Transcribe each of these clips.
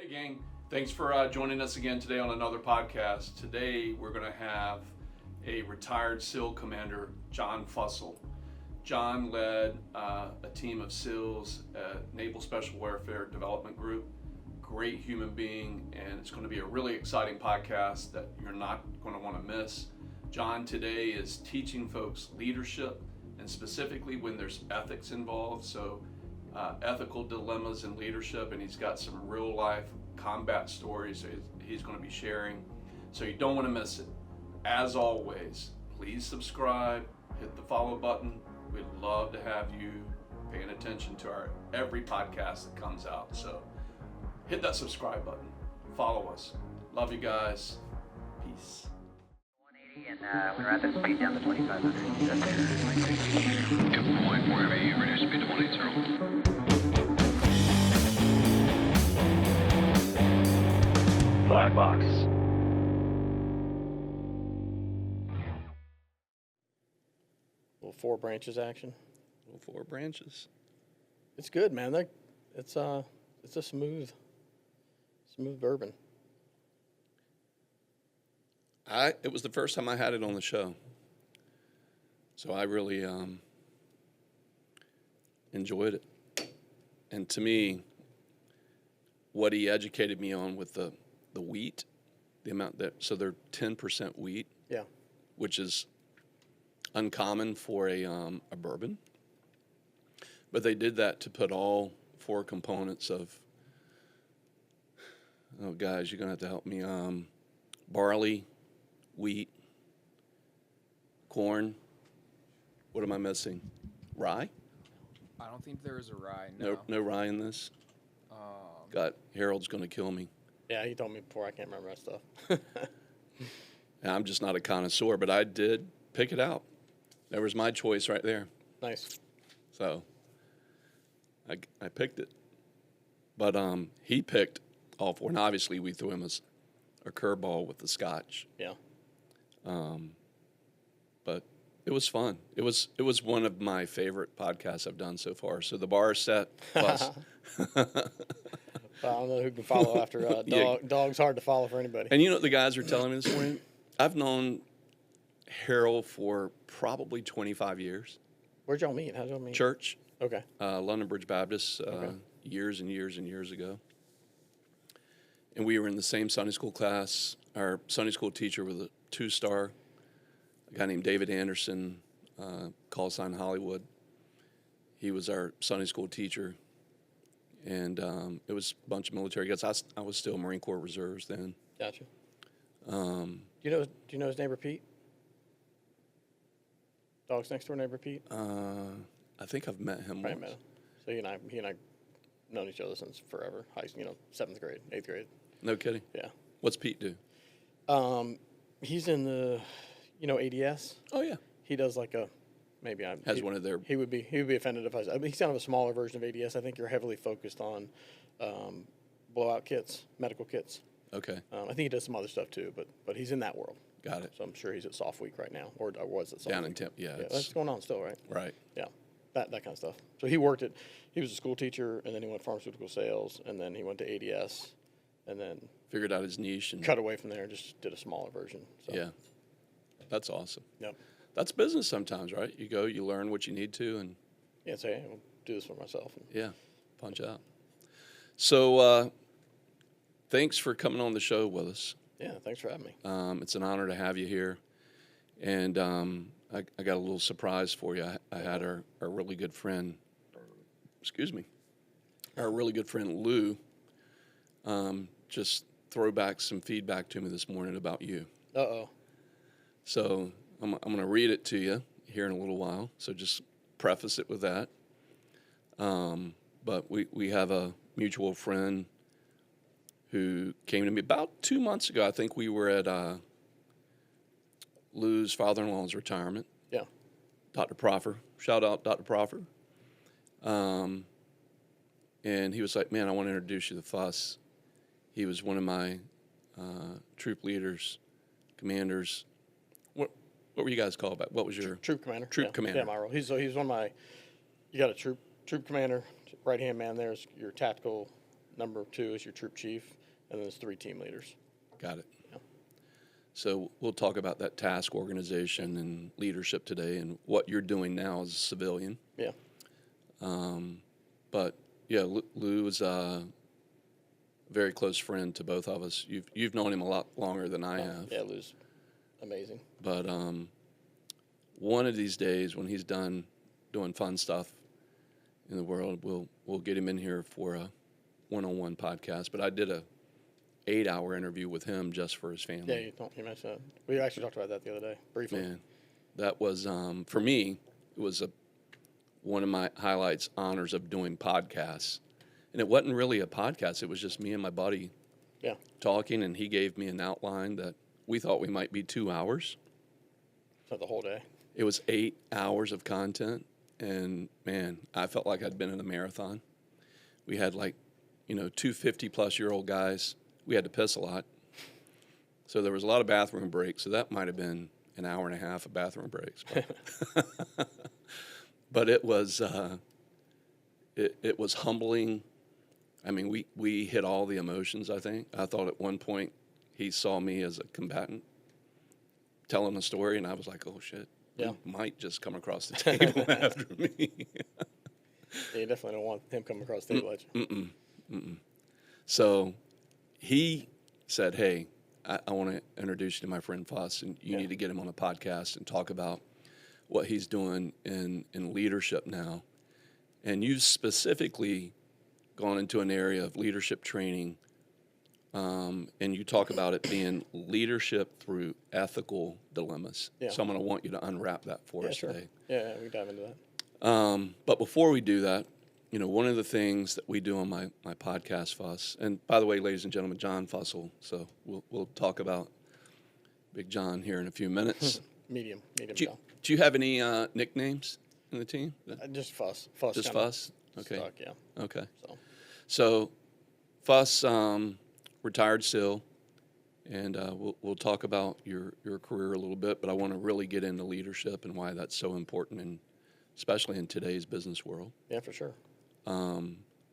Hey gang, thanks for joining us again today on another podcast. Today we're going to have a retired SEAL commander, Jon Fussell. Jon led a team of SEALs at Naval Special Warfare Development Group. Great human being, and it's going to be a really exciting podcast that you're not going to want to miss. Jon today is teaching folks leadership, and specifically when there's ethics involved, so ethical dilemmas in leadership, and he's got some real life combat stories he's going to be sharing, so you don't want to miss it. As always, please subscribe, hit the follow button. We'd love to have you paying attention to our every podcast that comes out, so hit that subscribe button, follow us. Love you guys. Peace. 180 and we're at the speed down to 2500. Good point, wherever you reduce speed to 180. Blackbox. Little four branches action. Little four branches. It's good, man. It's a smooth bourbon. It was the first time I had it on the show, so I really enjoyed it. And to me, what he educated me on with the wheat, the amount that, so they're 10% wheat, Yeah. which is uncommon for a bourbon. But they did that to put all four components of, oh guys, you're gonna have to help me, barley, wheat, corn. What am I missing? Rye? I don't think there is a rye. No rye in this. God, Harold's gonna kill me. Yeah, he told me before. I can't remember that stuff. And I'm just not a connoisseur, but I did pick it out. There was my choice right there. Nice. So I picked it. But he picked all four. And obviously we threw him a curveball with the scotch. Yeah. But it was fun. It was one of my favorite podcasts I've done so far. So the bar is set. Plus, I don't know who can follow after Yeah. Dog's hard to follow for anybody. and you know what the guys were telling me this morning? I've known Harold for probably 25 years. Where'd y'all meet? How'd y'all meet? Church, Okay. London Bridge Baptist, years and years and years ago. And we were in the same Sunday school class. Our Sunday school teacher was a 2-star, a guy named David Anderson, call sign Hollywood. He was our Sunday school teacher. And it was a bunch of military guys. I was still Marine Corps Reserves then. Gotcha. Do you know his neighbor Pete? Dog's next door neighbor Pete? I think I've met him Probably once. met him. So he and I known each other since forever. 7th grade, 8th grade. No kidding? Yeah. What's Pete do? He's in the, ADS. Oh, yeah. He does like One of their... He would be offended if he's kind of a smaller version of ADS. I think you're heavily focused on blowout kits, medical kits. Okay. I think he does some other stuff too, but he's in that world. Got it. So I'm sure he's at Soft Week right now, or was at Soft Down Week. in Temp, yeah. That's going on still, right? Right. Yeah, that kind of stuff. So he was a school teacher, and then he went pharmaceutical sales, and then he went to ADS, and then Figured out his niche and... cut away from there and just did a smaller version. So. Yeah. That's awesome. Yep. That's business sometimes, right? You go, you learn what you need to, and Yeah, say, hey, I'll do this for myself. yeah, punch out. So thanks for coming on the show with us. Yeah, thanks for having me. It's an honor to have you here. And I got a little surprise for you. I had our really good friend, our really good friend Lou, just throw back some feedback to me this morning about you. Uh-oh. So I'm going to read it to you here in a little while. So just preface it with that. But we have a mutual friend who came to me about 2 months ago. I think we were at Lou's father-in-law's retirement. Yeah. Dr. Proffer. Shout out, Dr. Proffer. And he was like, man, I want to introduce you to Fuss. He was one of my troop leaders, commanders. What were you guys called back? What was your... Troop commander. Troop commander. Yeah, my role. He's one of my... You got a troop commander, right-hand man there is your tactical Number 2 is your troop chief, and then there's 3 team leaders. Got it. Yeah. So we'll talk about that task organization and leadership today and what you're doing now as a civilian. Yeah. But yeah, Lou is a very close friend to both of us. You've known him a lot longer than I have. Yeah, Lou's amazing. But one of these days, when he's done doing fun stuff in the world, we'll get him in here for a one-on-one podcast. But I did a 8-hour interview with him just for his family. Yeah, you mentioned that. We actually talked about that the other day, briefly. Man, that was for me. It was one of my highlights, honors of doing podcasts, and it wasn't really a podcast. It was just me and my buddy Yeah. talking, and he gave me an outline that we thought we might be 2 hours. So the whole day. It was 8 hours of content, and man, I felt like I'd been in a marathon. We had 2 50-plus-year-old guys. We had to piss a lot, so there was a lot of bathroom breaks. So that might have been an hour and a half of bathroom breaks. But it was it was humbling. I mean, we hit all the emotions, I think. I thought at one point he saw me as a combatant telling a story, and I was like, oh, shit. Yeah. He might just come across the table after me. Yeah, you definitely don't want him coming across the table at you. So he said, hey, I want to introduce you to my friend Fuss, and you Yeah. need to get him on a podcast and talk about what he's doing in leadership now. And you've specifically gone into an area of leadership training, and you talk about it being leadership through ethical dilemmas. Yeah. So I'm going to want you to unwrap that for Yeah, us sure. today. Yeah, we dive into that. But before we do that, one of the things that we do on my podcast, Fuss, and by the way, ladies and gentlemen, Jon Fussell. So we'll talk about Big John here in a few minutes. Medium Do you have any nicknames in the team? Just Fuss. Just kinda Fuss? Okay. Stuck, yeah. Okay. So So Fuss, retired SEAL, and we'll talk about your career a little bit, but I want to really get into leadership and why that's so important, and especially in today's business world. yeah, for sure.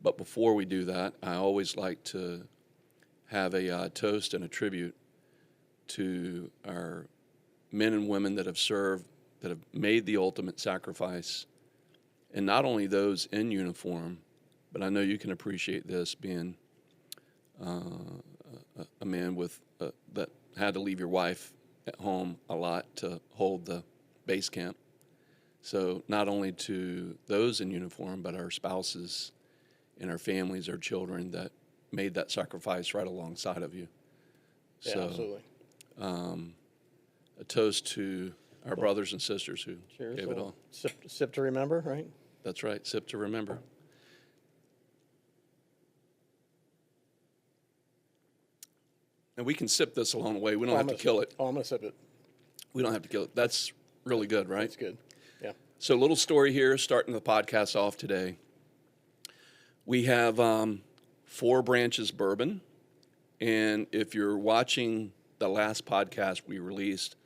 But before we do that, I always like to have a toast and a tribute to our men and women that have served, that have made the ultimate sacrifice, and not only those in uniform, but I know you can appreciate this, being a man with that had to leave your wife at home a lot to hold the base camp. So not only to those in uniform, but our spouses and our families, our children that made that sacrifice right alongside of you. Yeah, So absolutely. a toast to our brothers and sisters who Cheers. gave it all. Sip to remember, right? That's right. Sip to remember. And we can sip this along the way. We don't have to kill it. Oh, I'm going to sip it. We don't have to kill it. That's really good, right? That's good. Yeah. So a little story here, starting the podcast off today. We have 4 Branches bourbon. And if you're watching the last podcast we released,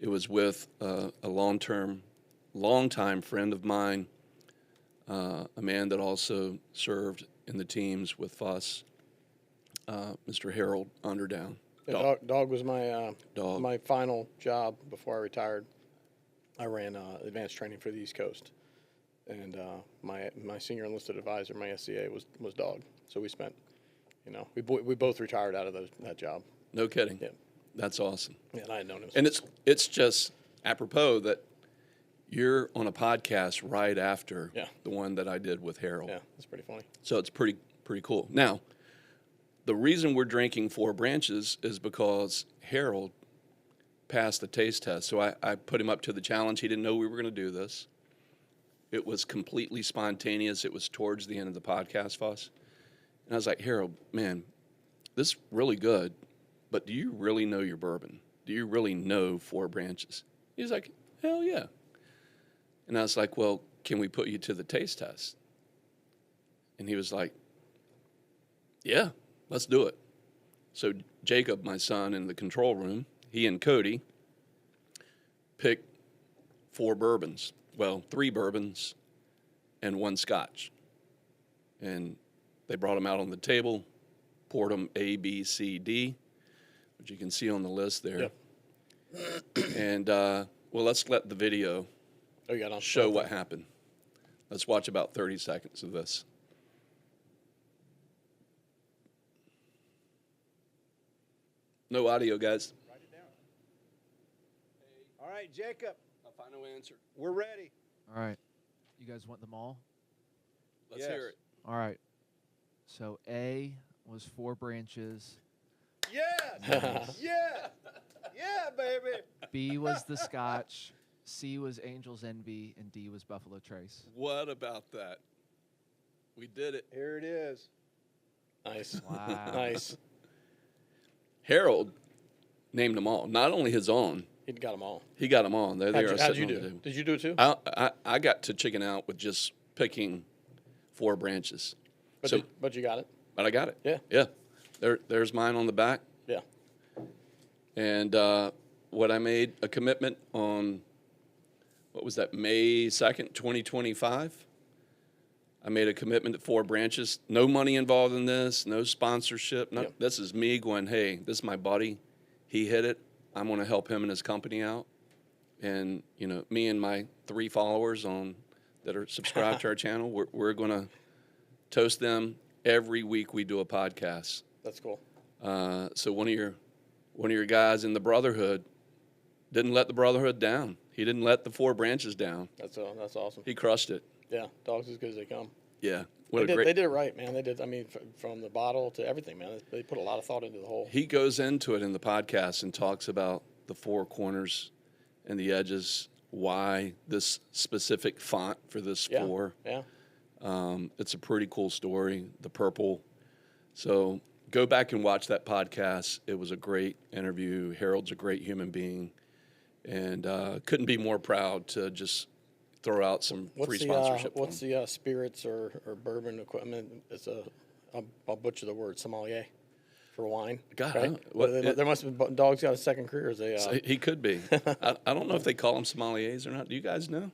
it was with a longtime friend of mine, a man that also served in the teams with Fuss, Mr. Harold Underdown. Yeah, Dog was my Dog. my final job before I retired. I ran advanced training for the East Coast, and my senior enlisted advisor, my SCA, was Dog. So we spent, we both retired out of that job. No kidding. Yeah. That's awesome. Yeah, and I had known him. And it's just apropos that you're on a podcast right after Yeah. the one that I did with Harold. Yeah, that's pretty funny. So it's pretty cool. Now, the reason we're drinking 4 Branches is because Harold passed the taste test. So I put him up to the challenge. He didn't know we were going to do this. It was completely spontaneous. It was towards the end of the podcast, Fuss. And I was like, Harold, man, this is really good, but do you really know your bourbon? Do you really know 4 Branches? He's like, hell yeah. And I was like, well, can we put you to the taste test? And he was like, yeah, let's do it. So Jacob, my son, in the control room, he and Cody picked 4 bourbons. Well, 3 bourbons and 1 scotch. And They brought them out on the table, poured them A, B, C, D, which you can see on the list there. Yep. And, well, let's let the video Oh, you got on. show what happened. Let's watch about 30 seconds of this. No audio, guys. All right, Jacob, A final answer. we're ready. All right. You guys want them all? Let's Yes. hear it. All right. So A was 4 branches. Yes! yeah! Yeah, baby! B was the Scotch. C was Angel's Envy. And D was Buffalo Trace. What about that? We did it. Here it is. Nice. Wow. Nice. Harold named them all. Not only his own, He got them all. he got them all. There they are How'd sitting you on the do? table. Did you do it too? I got to chicken out with just picking 4 branches. But, but you got it. But I got it. Yeah. Yeah. There's mine on the back. Yeah. And what I made a commitment on, what was that, May 2nd, 2025? I made a commitment to 4 branches. No money involved in this, no sponsorship. Yep. This is me going, hey, this is my buddy. He hit it. I'm going to help him and his company out. And, you know, me and my 3 followers that are subscribed to our channel, we're going to toast them every week we do a podcast. That's cool. So one of your guys in the Brotherhood didn't let the Brotherhood down. He didn't let the 4 branches down. That's awesome. He crushed it. Yeah, dogs as good as they come. Yeah. They did it right, man. They did. I mean, from the bottle to everything, man. They put a lot of thought into the whole. He goes into it in the podcast and talks about the 4 corners and the edges, why this specific font for this 4. Yeah. It's a pretty cool story, the purple. So go back and watch that podcast. It was a great interview. Harold's a great human being. And couldn't be more proud to just throw out some free sponsorship. What's the spirits or bourbon equipment? It's I'll butcher the word, sommelier for wine. God, right? There must have been dogs got a second career as a. He could be. I don't know if they call them sommeliers or not. Do you guys know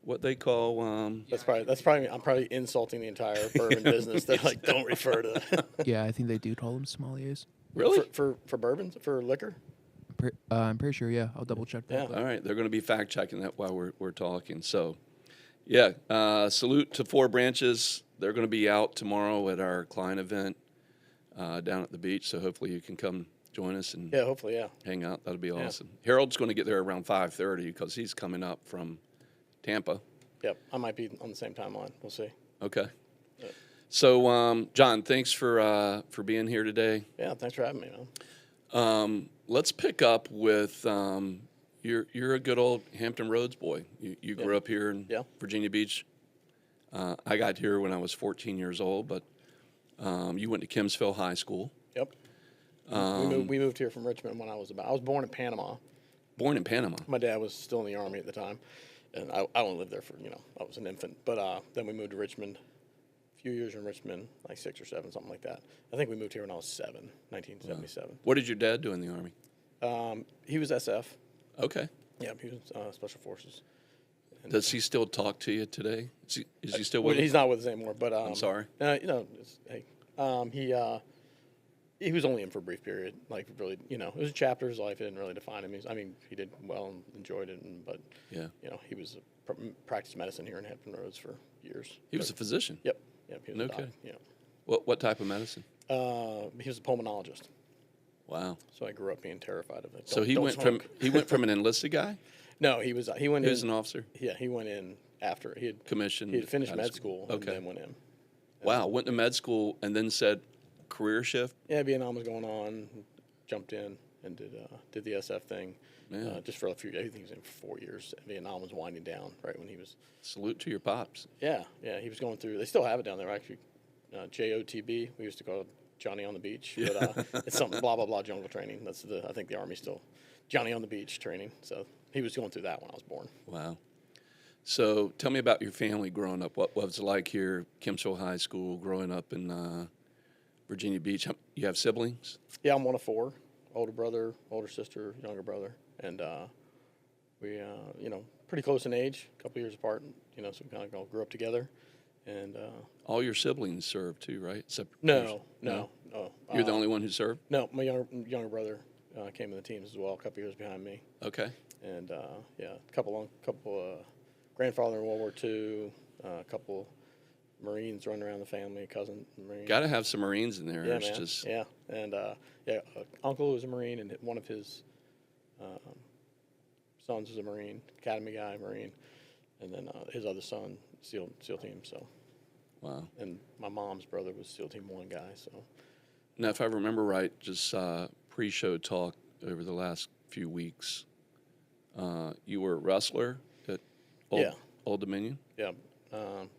what they call? That's probably. I'm probably insulting the entire bourbon business. They're like, don't refer to that. Yeah, I think they do call them sommeliers. Really? for bourbons, for liquor. I'm pretty sure. Yeah, I'll double check that. Yeah. All right, they're going to be fact checking that while we're talking. So, yeah, salute to 4 branches. They're going to be out tomorrow at our client event down at the beach. So hopefully you can come join us and Yeah, hopefully, yeah. hang out. That'll be awesome. Harold's going to get there around 5:30 because he's coming up from Tampa. Yep, I might be on the same timeline. We'll see. Okay. So, John, thanks for being here today. Yeah, thanks for having me, man. Let's pick up with you're a good old Hampton Roads boy. You grew up here in Virginia Beach. I got here when I was 14 years old, but you went to Kimsville High School. Yep. We moved here from Richmond when I was born in Panama. Born in Panama. My dad was still in the Army at the time, and I only lived there for, I was an infant. But then we moved to Richmond, a few years in Richmond, like 6 or 7, something like that. I think we moved here when I was 7, 1977. What did your dad do in the Army? He was SF. Okay. Yeah, he was Special Forces. And Does he still talk to you today? Is he still with he's not with us anymore, but I'm sorry. He was only in for a brief period. Like, really, it was a chapter of his life. It didn't really define him. He did well and enjoyed it, but Yeah. he was practiced medicine here in Hampton Roads for years. He was a physician. Yep. He was a Okay. doc, What type of medicine? he was a pulmonologist. Wow. So I grew up being terrified of it. So he Don't went smoke. from an enlisted guy. No, he went He in. was an officer. Yeah, he went in after he had Commissioned. He had finished out of med school and Okay. then went in. Wow. Went to med school and then said career shift. Yeah, Vietnam was going on. Jumped in and did the SF thing. Yeah. Just for a few. I think he was in for 4 years. Vietnam was winding down right when he was. Salute to your pops. Yeah, he was going through. They still have it down there actually. JOTB. We used to call it Johnny on the Beach, but it's something blah blah blah jungle training. That's I think the Army still Johnny on the Beach training. So he was going through that when I was born. Wow. So tell me about your family growing up. What was it like here, Kimsville High School, growing up in Virginia Beach? You have siblings? Yeah, I'm one of 4. Older brother, older sister, younger brother, and we pretty close in age, a couple years apart. So we kind of all grew up together, And All your siblings served too, right? Except no. You're the only one who served? No, my younger brother came in the teams as well, a couple years behind me. Okay. And yeah, a couple grandfather in World War II, a couple Marines running around the family, cousin Marine. Got to have some Marines in there. Yeah, It's man. just Yeah, and uncle was a Marine, and one of his sons was a Marine, academy guy, Marine, and then his other son, SEAL team. So, wow. and my mom's brother was SEAL Team 1 guy. So, Now, if I remember right, just pre-show talk over the last few weeks, you were a wrestler at Old Dominion? yeah,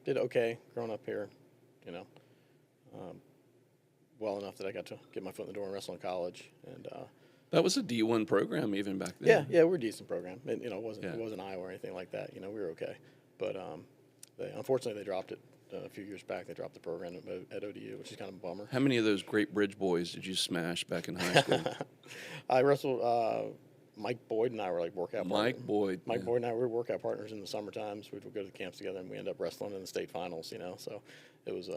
did okay growing up here, you know, well enough that I got to get my foot in the door and wrestle in college, and That was a D1 program even back then. yeah, we're a decent program. It, it Yeah. wasn't Iowa or anything like that. You know, we were okay, but unfortunately they dropped it a few years back. They dropped the program at ODU, which is kind of a bummer. How many of those Great Bridge boys did you smash back in high school? I wrestled. Mike Boyd and I were like workout partners. Boyd, Mike yeah. Boyd and I were workout partners in the summer times. We'd go to the camps together, and we ended up wrestling in the state finals. You know, so it was.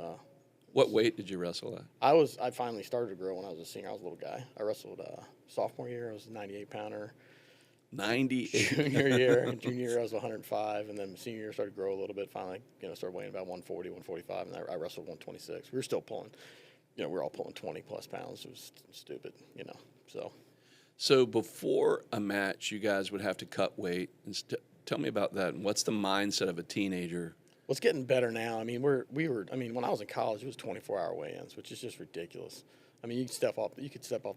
What weight did you wrestle at? I finally started to grow when I was a senior. I was a little guy. I wrestled sophomore year. I was a 98 pounder. 98. Junior year, and junior year I was 105, and then senior year started to grow a little bit. Finally, started weighing about 140, 145, and I wrestled 126. We were still pulling, we were all pulling 20 plus pounds. It was stupid, So So before a match, you guys would have to cut weight. And tell me about that. And what's the mindset of a teenager? well, it's getting better now. I mean, when I was in college, it was 24-hour weigh-ins, which is just ridiculous. I mean, you could step off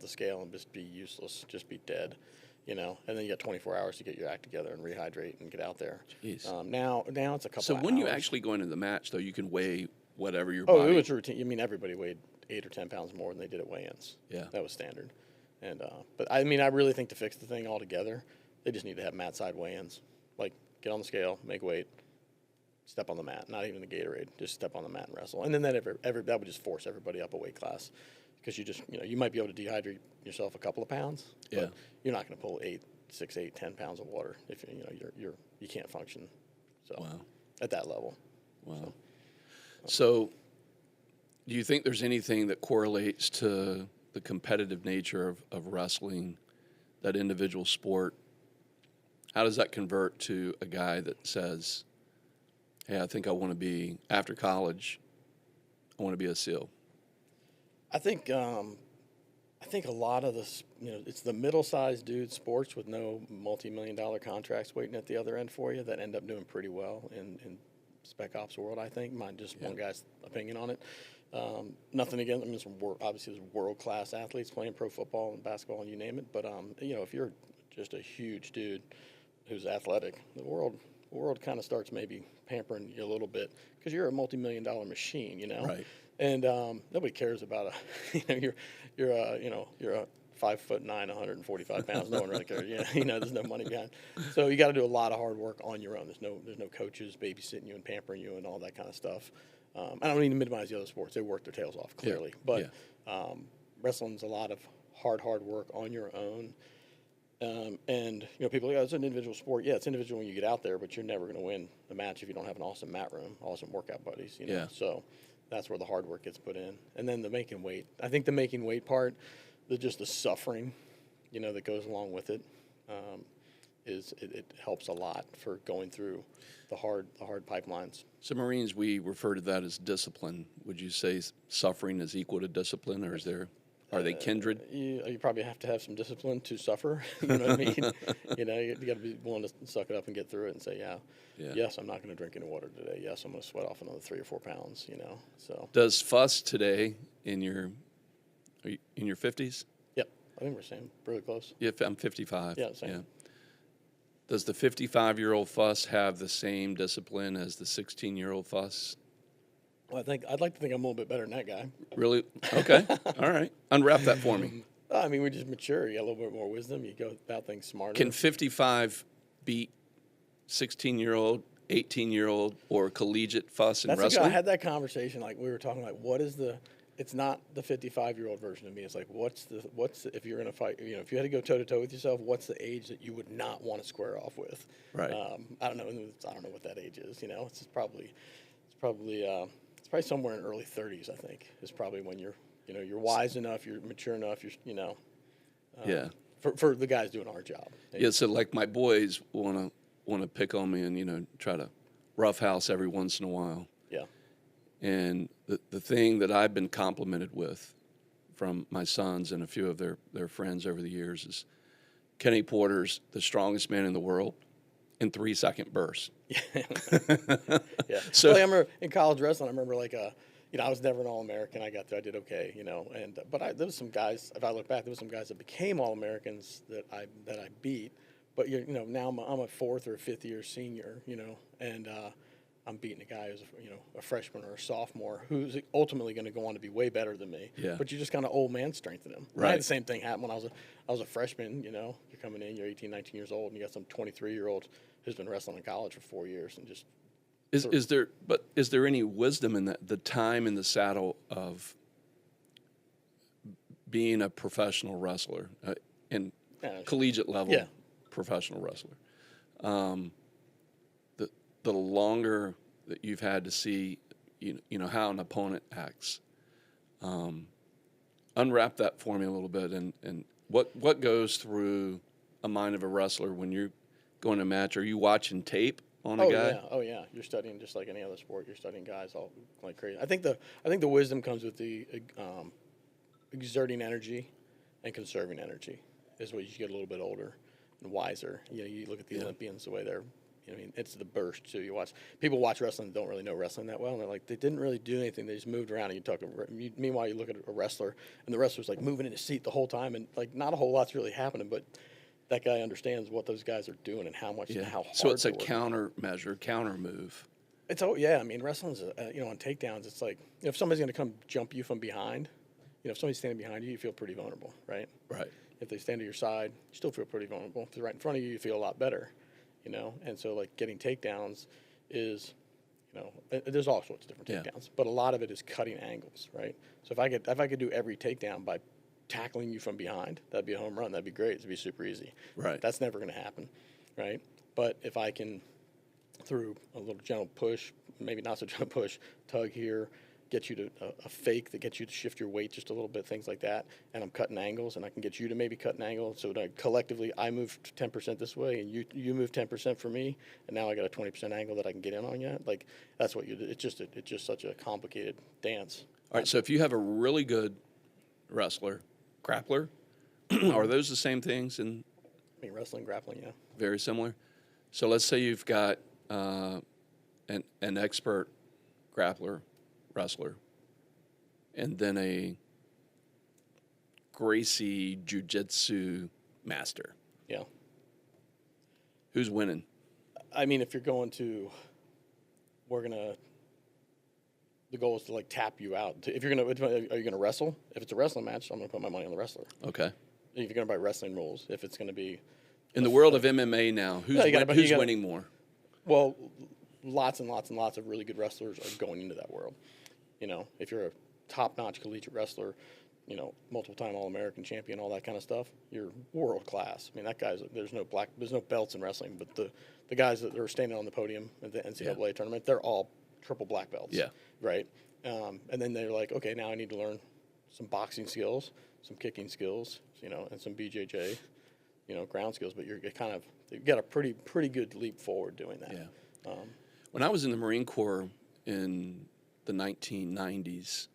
the scale and just be useless, just be dead. And then you got 24 hours to get your act together and rehydrate and get out there. Jeez. Now it's a couple. So of when you hours. actually go into the match, though, you can weigh whatever your Oh, body. it was routine. I mean, everybody weighed 8 or 10 pounds more than they did at weigh-ins. Yeah. That was standard. And but I mean, I really think to fix the thing altogether, they just need to have mat side weigh-ins. Like, get on the scale, make weight, step on the mat. Not even the Gatorade, just step on the mat and wrestle. And then that would just force everybody up a weight class, because you might be able to dehydrate yourself a couple of pounds, but Yeah. you're not going to pull 6, 8, 10 pounds of water if you can't function. So Wow. at that level. Wow. So do you think there's anything that correlates to the competitive nature of wrestling, that individual sport? How does that convert to a guy that says, hey, I think I want to be, after college, I want to be a SEAL? I think a lot of this, it's the middle-sized dude sports with no multi-million-dollar contracts waiting at the other end for you that end up doing pretty well in Spec Ops world. I think one guy's opinion on it. Nothing against. I mean, obviously there's world-class athletes playing pro football and basketball and you name it. But if you're just a huge dude who's athletic, the world kind of starts maybe pampering you a little bit, because you're a multi-million-dollar machine, Right. And nobody cares about you're a 5'9", 145 pounds. No one really cares. There's no money behind. So you got to do a lot of hard work on your own. There's no coaches babysitting you and pampering you and all that kind of stuff. I don't mean to minimize the other sports. They work their tails off, clearly. But wrestling's a lot of hard work on your own. And people are like, oh, it's an individual sport. Yeah, it's individual when you get out there, but you're never going to win the match if you don't have an awesome mat room, awesome workout buddies. Yeah. So that's where the hard work gets put in. And then the making weight. I think the making weight part, just the suffering, that goes along with it, it helps a lot for going through the hard pipelines. So Marines, we refer to that as discipline. Would you say suffering is equal to discipline, or are they kindred? You probably have to have some discipline to suffer. You know what I mean? You got to be willing to suck it up and get through it and say, yes, I'm not going to drink any water today. Yes, I'm going to sweat off another 3 or 4 pounds. So. Does Fuss today in your 50s? Yep, I think we're same, really close. Yeah, I'm 55. Yeah, same. Does the 55-year-old Fuss have the same discipline as the 16-year-old Fuss? Well, I'd like to think I'm a little bit better than that guy. Really? Okay. All right. Unwrap that for me. I mean, we just mature. You got a little bit more wisdom. You go about things smarter. Can 55 beat 16-year-old, 18-year-old, or collegiate Fuss in wrestling? I had that conversation. Like, we were talking, like, it's not the 55-year-old version of me. It's like, if you're in a fight, if you had to go toe-to-toe with yourself, what's the age that you would not want to square off with? Right. I don't know. I don't know what that age is. It's It's probably somewhere in early 30s. I think is probably when you're wise enough, you're mature enough, Yeah. for the guys doing our job. Yeah, so like my boys want to pick on me and try to roughhouse every once in a while. Yeah. And the thing that I've been complimented with from my sons and a few of their friends over the years is Kenny Porter's the strongest man in the world in 3-second bursts. Yeah. So- Well, I remember in college wrestling, I remember I was never an All-American. I got there, I did okay, but there was some guys, if I look back, there was some guys that became All-Americans that I beat. But now I'm a 4th or 5th year senior, and I'm beating a guy who's a freshman or a sophomore who's ultimately going to go on to be way better than me. Yeah. But you just kind of old man strengthen him. I Right. had the same thing happen when I was a freshman. You're coming in, you're 18, 19 years old, and you got some 23-year-old who's been wrestling in college for 4 years and just. Is there any wisdom in that, the time in the saddle of being a professional wrestler and collegiate level Yeah. professional wrestler? The longer that you've had to see, how an opponent acts, unwrap that for me a little bit, and what goes through a mind of a wrestler when you're going to a match? Are you watching tape on a guy? Oh yeah. You're studying just like any other sport. You're studying guys all like crazy. I think the wisdom comes with the exerting energy and conserving energy is what you get a little bit older and wiser. You look at the Olympians, the way they're. It's the burst too. People watch wrestling and don't really know wrestling that well, and they're like, they didn't really do anything. They just moved around. And meanwhile, you look at a wrestler, and the wrestler's like moving in his seat the whole time, and like not a whole lot's really happening, but that guy understands what those guys are doing and how much and how hard. So it's a they're working. counter move. Wrestling's on takedowns. It's like if somebody's going to come jump you from behind, if somebody's standing behind you, you feel pretty vulnerable, right? Right. If they stand to your side, you still feel pretty vulnerable. If they're right in front of you, you feel a lot better. And so like getting takedowns is, there's all sorts of different Yeah. takedowns, but a lot of it is cutting angles, right? So if I could do every takedown by tackling you from behind, that'd be a home run. That'd be great. It'd be super easy. Right. That's never going to happen, right? But if I can, through a little gentle push, maybe not so gentle push, tug here, get you to a fake that gets you to shift your weight just a little bit, things like that, and I'm cutting angles, and I can get you to maybe cut an angle, so that collectively I move 10% this way, and you move 10% for me, and now I got a 20% angle that I can get in on you. Like that's what you do. It's just such a complicated dance. All right. So if you have a really good wrestler, grappler, are those the same things and Wrestling, grappling, yeah. very similar? So let's say you've got an expert grappler, wrestler, and then a Gracie jiu-jitsu master. Yeah. Who's winning? If you're going to, the goal is to like tap you out. Are you gonna wrestle? If it's a wrestling match, I'm gonna put my money on the wrestler. Okay. If you're gonna buy wrestling rules, if it's gonna be, In the world of MMA now, who's winning more? well, lots and lots and lots of really good wrestlers are going into that world. If you're a top-notch collegiate wrestler, multiple-time All-American champion, all that kind of stuff, you're world class. That guy's there's no belts in wrestling, but the guys that are standing on the podium at the NCAA tournament, they're all triple black belts. Yeah. Right. And then they're like, okay, now I need to learn some boxing skills, some kicking skills, and some BJJ, ground skills. But you got a pretty good leap forward doing that. Yeah. When I was in the Marine Corps in the 1990s,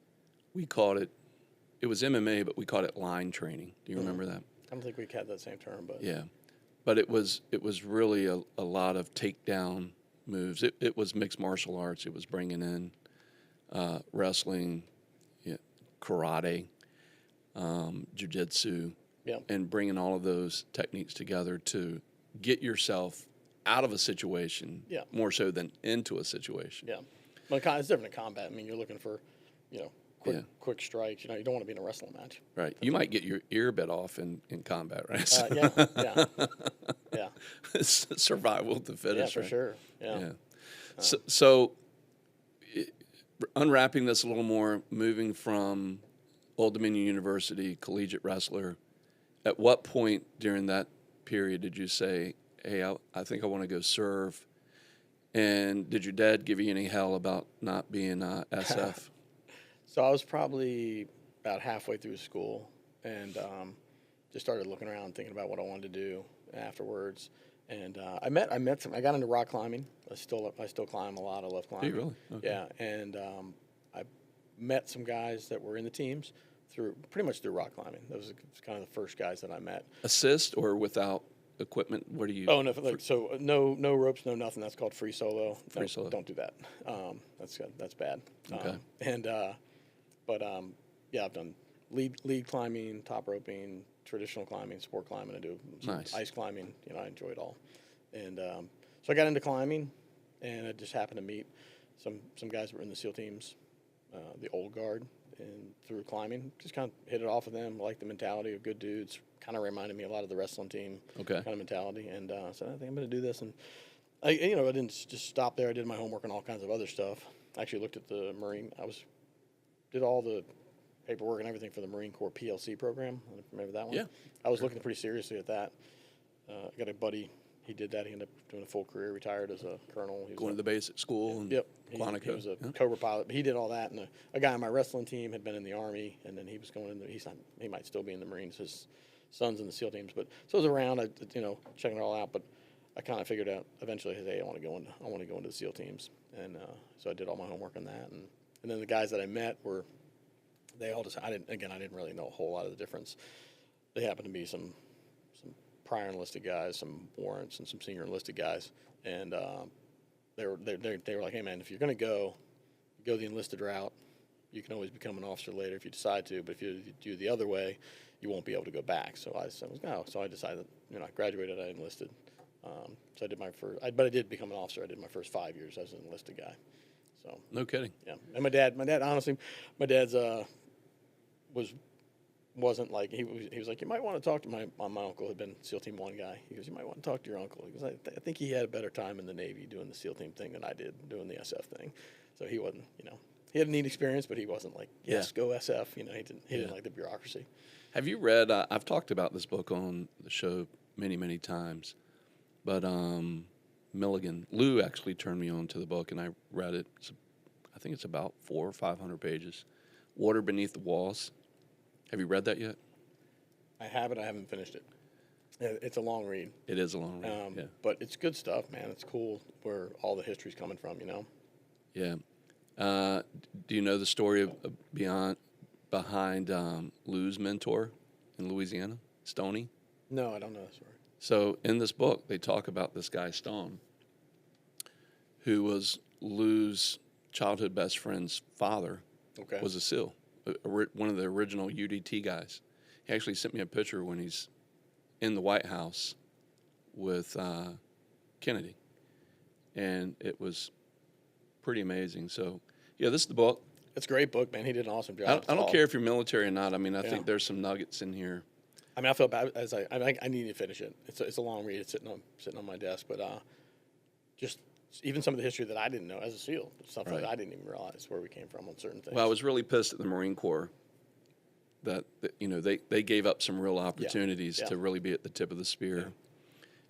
we called it was MMA, but we called it line training. Do you remember that? I don't think we had that same term, but Yeah. But it was really a lot of takedown moves. It was mixed martial arts. It was bringing in wrestling, karate, jiu-jitsu, Yeah. and bringing all of those techniques together to get yourself out of a situation Yeah. more so than into a situation. Yeah, but it's different in combat. You're looking for, quick strikes. You don't want to be in a wrestling match. Right. You might get your ear bit off in combat, right? Yeah. It's survival of the Yeah, fittest, for right? sure. Yeah. So unwrapping this a little more, moving from Old Dominion University, collegiate wrestler, at what point during that period did you say, hey, I think I want to go serve And did your dad give you any hell about not being SF? So I was probably about halfway through school, and just started looking around, thinking about what I wanted to do afterwards. And I met some. I got into rock climbing. I still climb a lot. I love climbing. Do you really? Okay. Yeah, and I met some guys that were in the teams pretty much through rock climbing. That was kind of the first guys that I met. Assist or without equipment? What do you? Oh no, no ropes, no nothing. That's called free solo. Free solo. Don't do that. That's bad. Okay. Yeah, I've done lead climbing, top roping, traditional climbing, sport climbing. I do some Nice. ice climbing. I enjoy it all. And so I got into climbing, and I just happened to meet some guys that were in the SEAL teams, the old guard, and through climbing, just kind of hit it off with them. Liked the mentality of good dudes. Kind of reminded me a lot of the wrestling team Okay. kind of mentality. And said, I think I'm going to do this. And I didn't just stop there. I did my homework and all kinds of other stuff. I actually looked at the Marine. Did all the paperwork and everything for the Marine Corps PLC program. Remember that one? Yeah. I was looking pretty seriously at that. I got a buddy. He did that. He ended up doing a full career, retired as a colonel. He was Going to the basic school and Yep. Quantico. He was a Yeah. Cobra pilot, but he did all that. And a guy on my wrestling team had been in the Army, and then he was going in. He might still be in the Marines. His son's in the SEAL teams, but so I was around. Checking it all out. But I kind of figured out eventually, hey, I want to go into the SEAL teams, and so I did all my homework on that. And then the guys that I met were, they all just I didn't really know a whole lot of the difference. They happened to be some prior enlisted guys, some warrants, and some senior enlisted guys, and they were like, hey man, if you're going to go the enlisted route, you can always become an officer later if you decide to, but if you do the other way, you won't be able to go back. So I said, no. So I decided, I graduated, I enlisted. So I did my first, but I did become an officer. I did my first 5 years as an enlisted guy. So No kidding. yeah, and my dad honestly, my dad's wasn't like he was like, you might want to talk to my uncle had been SEAL Team 1 guy. He goes, you might want to talk to your uncle. He goes, I think he had a better time in the Navy doing the SEAL Team thing than I did doing the SF thing. So he wasn't, he had a neat experience, but he wasn't like, yes, go SF. He didn't like the bureaucracy. Have you read? I've talked about this book on the show many, many times, but Milligan, Lou actually turned me on to the book, and I read it. I think it's about 400 or 500 pages. Water Beneath the Walls. Have you read that yet? I have it. I haven't finished it. It's a long read. It is a long read. Yeah. But it's good stuff, man. It's cool where all the history's coming from, Yeah. Do you know the story behind Lou's mentor in Louisiana, Stoney? No, I don't know that story. So in this book, they talk about this guy, Stone, who was Lou's childhood best friend's father, Okay. was a SEAL, one of the original UDT guys. He actually sent me a picture when he's in the White House with Kennedy, and it was pretty amazing. So, yeah, this is the book. It's a great book, man. He did an awesome job. I don't care if you're military or not. I mean, I Yeah. think there's some nuggets in here. I mean, I felt bad as I need to finish it. It's a long read. It's sitting on my desk, but just even some of the history that I didn't know as a SEAL, stuff Right. that I didn't even realize where we came from on certain things. Well, I was really pissed at the Marine Corps that they gave up some real opportunities Yeah. to really be at the tip of the spear.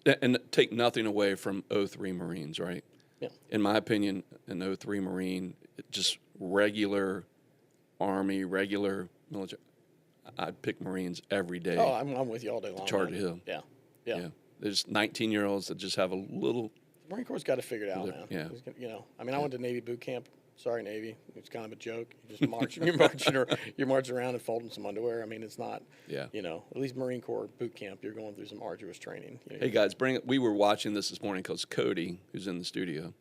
And take nothing away from 03 Marines, right? Yeah. In my opinion, an 03 Marine, just regular Army, regular military. I'd pick Marines every day. Oh, I'm with you all day long. Charter man. Hill. Yeah. Yeah. There's 19-year-olds that just have a little. Marine Corps got to figure it out, man. Yeah. I mean, I went to Navy boot camp. Sorry, Navy. It's kind of a joke. You just march. You're marching around and folding some underwear. I mean, it's not. Yeah. At least Marine Corps boot camp, you're going through some arduous training. Hey guys, we were watching this morning because Cody, who's in the studio,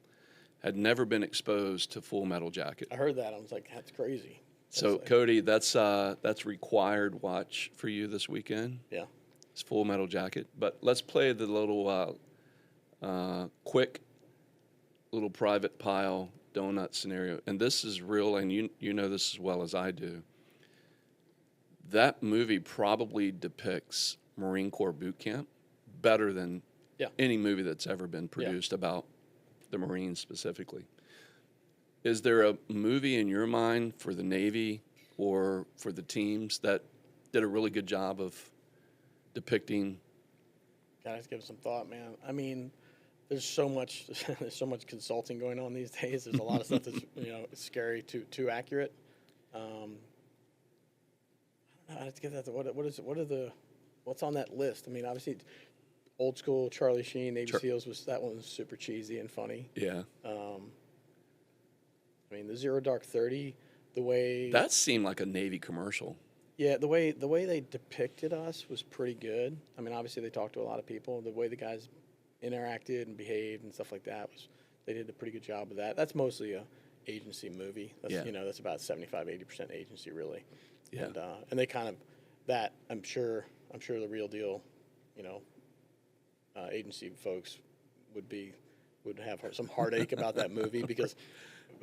had never been exposed to Full Metal Jacket. I heard that. I was like, that's crazy. So like- Cody, that's required watch for you this weekend. Yeah. It's Full Metal Jacket. But let's play the little quick little private pile donut scenario. And this is real, and you know this as well as I do. That movie probably depicts Marine Corps boot camp better than any movie that's ever been produced about the Marines specifically. Is there a movie in your mind for the Navy or for the teams that did a really good job of depicting? Gotta give it some thought, man. I mean, there's so much there's so much consulting going on these days. There's a lot of stuff that's scary, too accurate. I don't know how to get that. What's on that list? I mean, obviously, old school Charlie Sheen, Navy SEALs that one was super cheesy and funny. Yeah. I mean, the Zero Dark 30, the way That seemed like a Navy commercial. yeah, the way they depicted us was pretty good. I mean, obviously they talked to a lot of people. The way the guys interacted and behaved and stuff like that they did a pretty good job of that. That's mostly a agency movie. That's that's about 75-80% agency really. Yeah. And they kind of that I'm sure the real deal, agency folks would have some heartache about that movie because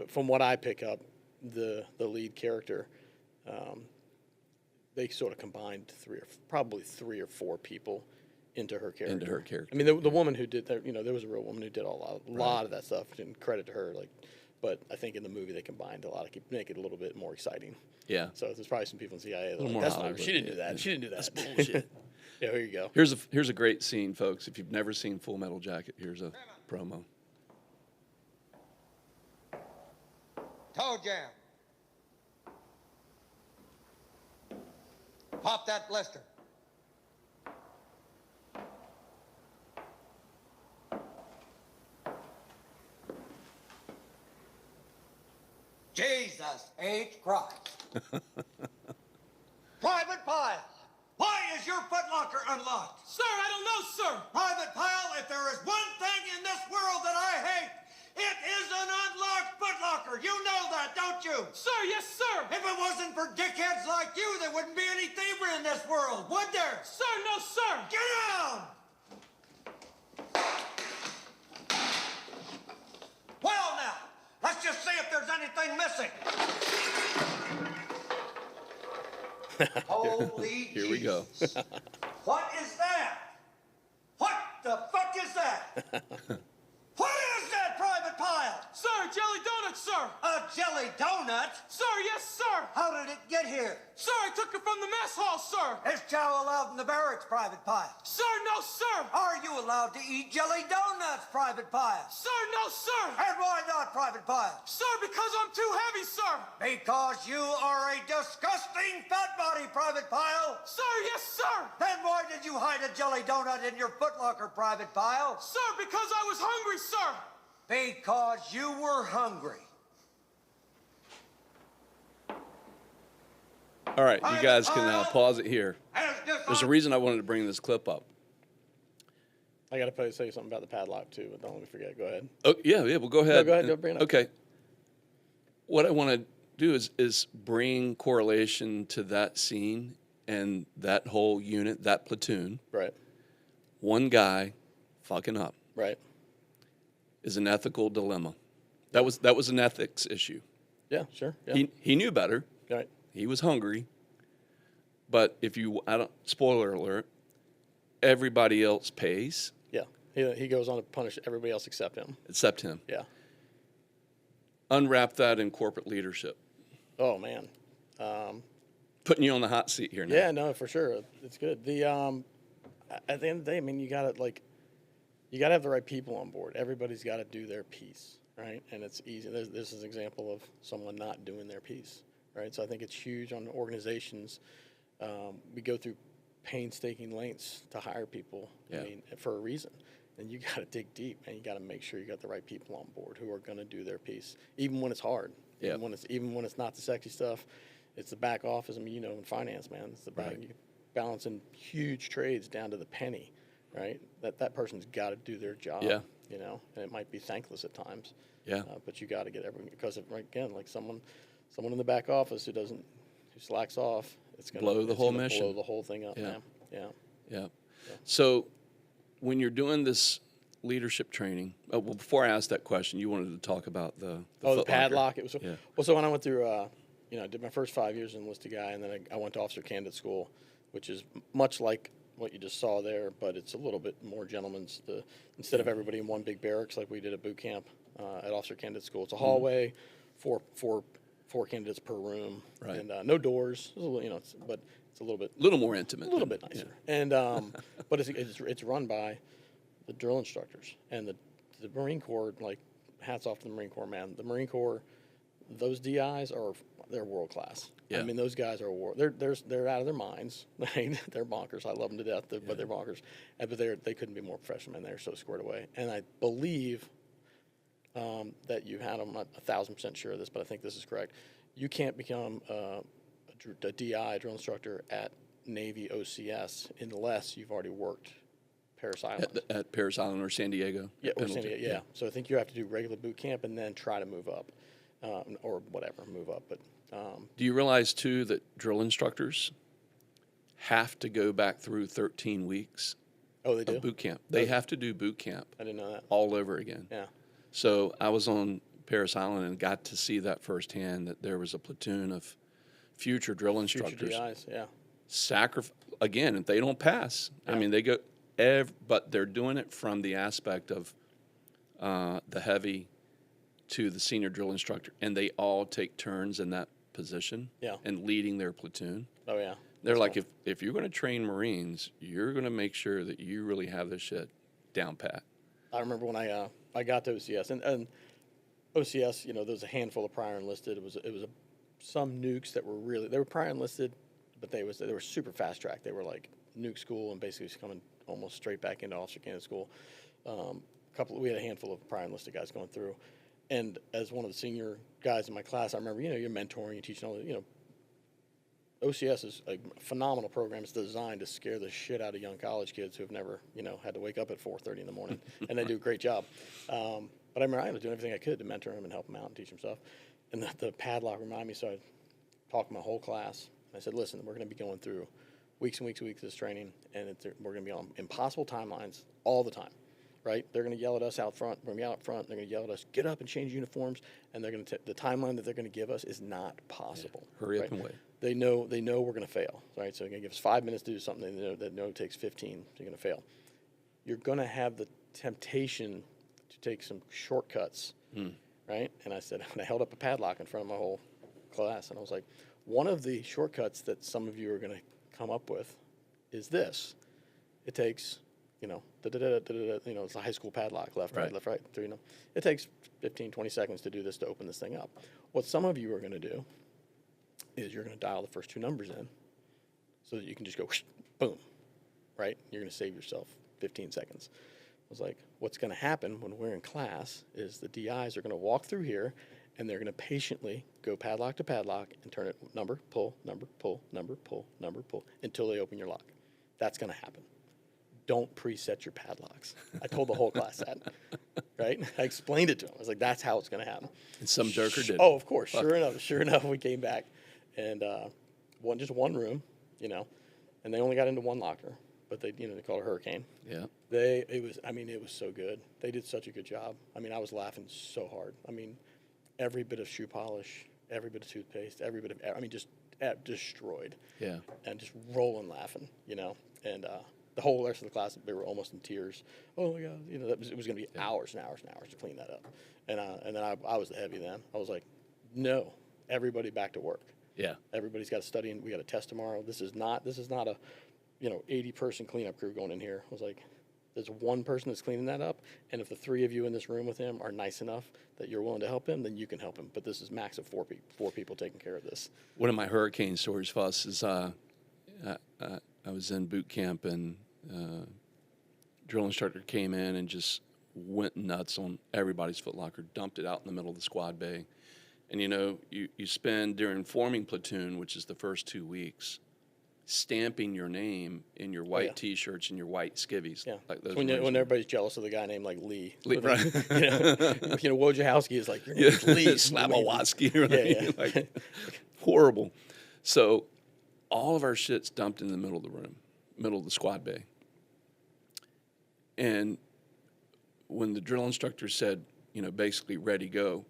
from what I pick up, the lead character, they sort of combined probably three or four people into her character. I mean, the woman who did that, there was a real woman who did a lot of that stuff. And credit to her, but I think in the movie they combined a lot to make it a little bit more exciting. Yeah. So there's probably some people in CIA that little are more like, Hollywood. she didn't do that. She didn't do that. That's bullshit. Yeah, here you go. Here's a great scene, folks. If you've never seen Full Metal Jacket, here's a promo. Toe jam. Pop that blister. Jesus H. Christ. Private Pile, why is your footlocker unlocked? Sir, I don't know, sir. Private Pile, if there is one thing in this world that I hate, it is an unlocked footlocker. You know that, don't you? Sir, yes, sir. If it wasn't for dickheads like you, there wouldn't be any thievery in this world, would there? Sir, no, sir. Get down! Well, now, let's just see if there's anything missing. Holy Here we go. Jesus. What is that? What the fuck is that? What is that, Private Pile? Sir, jelly donut, sir. A jelly donut? Sir, yes, sir. How did it get here? Sir, I took it from the mess hall, sir. Is chow allowed in the barracks, Private Pile? Sir, no, sir. Are you allowed to eat jelly donuts, Private Pile? Sir, no, sir. And why not, Private Pile? Sir, because I'm too heavy, sir. Because you are a disgusting fat body, Private Pile. Sir, yes, sir. Then why did you hide a jelly donut in your footlocker, Private Pile? Sir, because I was hungry, sir. Because you were hungry. All right, you guys can pause it here. There's a reason I wanted to bring this clip up. I got to say something about the padlock too, but don't let me forget. Go ahead. Oh, yeah, well, go ahead. No, go ahead. Go bring it up. Okay. What I want to do is bring correlation to that scene and that whole unit, that platoon. Right. One guy fucking up. Right. Is an ethical dilemma. That was an ethics issue. Yeah, sure. Yeah. He knew better. Right. He was hungry. But spoiler alert, everybody else pays Yeah. He goes on to punish everybody else except him. except him. Yeah. Unwrap that in corporate leadership. Oh man. Putting you on the hot seat here now. Yeah, no, for sure. It's good. The at the end of the day, I mean, you gotta have the right people on board. Everybody's got to do their piece, right? And it's easy. This is an example of someone not doing their piece, right? So I think it's huge on organizations. We go through painstaking lengths to hire people. Yeah. I mean, for a reason. And you got to dig deep, and you got to make sure you got the right people on board who are going to do their piece, even when it's hard. Yeah. Even when it's not the sexy stuff. It's the back office. I mean, in finance, man, it's the back. Right. You balancing huge trades down to the penny, right? That person's got to do their job. Yeah. And it might be thankless at times. Yeah. But you got to get everyone because again, like someone in the back office who slacks off, it's going to Blow the whole mission. blow the whole thing up. Yeah. Man. Yeah. Yeah. So when you're doing this leadership training, well, before I asked that question, you wanted to talk about the the footlocker. padlock. It was Yeah. well. So when I went through, I did my first 5 years as an enlisted guy, and then I went to officer candidate school, which is much like what you just saw there, but it's a little bit more gentleman's. Instead of everybody in one big barracks like we did at boot camp at officer candidate school, it's a hallway, four candidates per room, Right. and no doors. It's a little, but it's a little more intimate. a little than- bit nicer. And but it's run by the drill instructors, and the Marine Corps, like, hats off to the Marine Corps, man. The Marine Corps, those DIs they're world class. Yeah. I mean, those guys are they're out of their minds. They're bonkers. I love them to death, but they're bonkers. But they couldn't be more professional, man. They're so squared away. And I believe that you had them. I'm not 1,000% sure of this, but I think this is correct. You can't become a DI, drill instructor, at Navy OCS unless you've already worked Parris Island. At Parris Island or San Diego. Yeah, or San Pendleton. Diego, yeah. So I think you have to do regular boot camp and then try to move up, or whatever, move up. But Do you realize, too, that drill instructors have to go back through 13 weeks they do. of boot camp? They have to do boot camp I didn't know that. all over again. Yeah. So I was on Parris Island and got to see that firsthand, that there was a platoon of future drill instructors. Future DIs, yeah. Again, if they don't pass, I mean, they go, but they're doing it from the aspect of the heavy to the senior drill instructor, and they all take turns in that position and leading their platoon. Oh, yeah. They're That's like, cool. if you're going to train Marines, you're going to make sure that you really have this shit down pat. I remember when I got to OCS, and OCS, there was a handful of prior enlisted. It was some nukes that were prior enlisted, but they were super fast track. They were like nuke school and basically just coming almost straight back into officer candidate school. We had a handful of prior enlisted guys going through, and as one of the senior guys in my class, I remember you're mentoring, you're teaching all the OCS is a phenomenal program. It's designed to scare the shit out of young college kids who have never, had to wake up at 4:30 in the morning, and they do a great job. But I remember I was doing everything I could to mentor him and help him out and teach him stuff. And the padlock reminded me, so I talked to my whole class. I said, listen, we're going to be going through weeks and weeks and weeks of this training, and we're going to be on impossible timelines all the time, right? They're going to yell at us out front. We're going to be out front. They're going to yell at us, get up and change uniforms, and they're going to the timeline that they're going to give us is not possible. Yeah. Hurry right? up and wait. They know we're going to fail, right? So they're going to give us 5 minutes to do something they know it takes 15. So you're going to fail. You're going to have the temptation to take some shortcuts, right? And I said, and I held up a padlock in front of my whole class, and I was like, one of the shortcuts that some of you are going to come up with is this. It takes, it's a high school padlock, left, right, left, right. It takes 15, 20 seconds to do this, to open this thing up. What some of you are going to do is you're going to dial the first two numbers in so that you can just go, whoosh, boom, right? You're going to save yourself 15 seconds. I was like, what's going to happen when we're in class is the DIs are going to walk through here, and they're going to patiently go padlock to padlock and turn it number, pull, number, pull, number, pull, number, pull, until they open your lock. That's going to happen. Don't preset your padlocks. I told the whole class that, right? I explained it to them. I was like, that's how it's going to happen. And some joker did. Oh, of course. Sure enough, we came back, and just one room, and they only got into one locker, but they call it Hurricane. Yeah. It was so good. They did such a good job. I mean, I was laughing so hard. I mean, every bit of shoe polish, every bit of toothpaste, every bit of, just destroyed. Yeah. And just rolling laughing, and the whole rest of the class, they were almost in tears. Oh my God, it was going to be hours and hours and hours to clean that up. And then I was the heavy then. I was like, no, everybody back to work. Yeah. Everybody's got to study, and we got a test tomorrow. This is not a 80-person cleanup crew going in here. I was like, there's one person that's cleaning that up, and if the three of you in this room with him are nice enough that you're willing to help him, then you can help him. But this is max of four people taking care of this. One of my hurricane stories, Fuss, is I was in boot camp, and drill instructor came in and just went nuts on everybody's footlocker, dumped it out in the middle of the squad bay. And you spend during forming platoon, which is the first 2 weeks, stamping your name in your white T-shirts and your white skivvies. Yeah, like those. When everybody's jealous of the guy named like Lee. Right. Wojciechowski is like, your name's Lee. Slavowatsky. Right? Yeah. Like, horrible. So all of our shit's dumped in the middle of the room, middle of the squad bay. And when the drill instructor said, basically ready, go,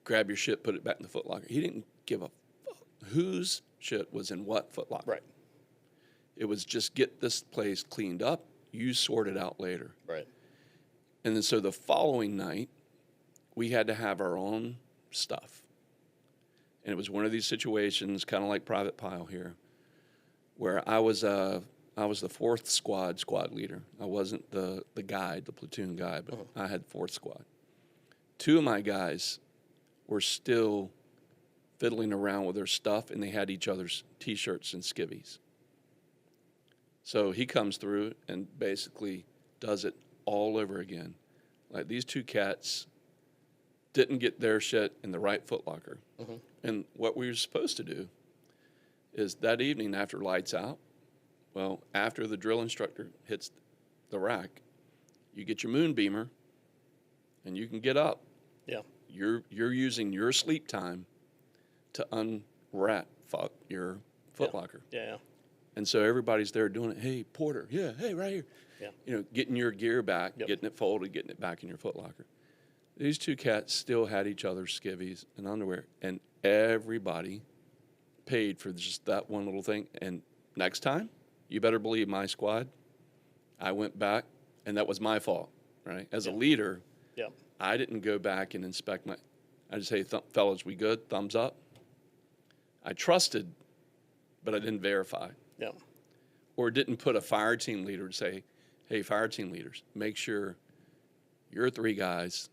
grab your shit, put it back in the footlocker, he didn't give a fuck whose shit was in what footlocker. Right. It was just get this place cleaned up, you sort it out later. Right. And then so the following night, we had to have our own stuff. And it was one of these situations, kind of like Private Pile here, where I was I was the fourth squad leader. I wasn't the guide, the platoon guy, but I had fourth squad. Two of my guys were still fiddling around with their stuff, and they had each other's T-shirts and skivvies. So he comes through and basically does it all over again. Like, these two cats didn't get their shit in the right footlocker. And what we were supposed to do is that evening after lights out, well, after the drill instructor hits the rack, you get your moon beamer and you can get up. Yeah. You're using your sleep time to unwrap your footlocker. Yeah. And so everybody's there doing it. Hey, Porter. Yeah. Hey, right here. Yeah. You know, getting your gear back, Yep. getting it folded, getting it back in your footlocker. These two cats still had each other's skivvies and underwear, and everybody paid for just that one little thing. And next time, you better believe my squad, I went back, and that was my fault, right? As a leader, Yeah. I didn't go back and inspect my, I just say, fellas, we good? Thumbs up. I trusted, but I didn't verify. Yeah. Or didn't put a fire team leader to say, hey, fire team leaders, make sure your three guys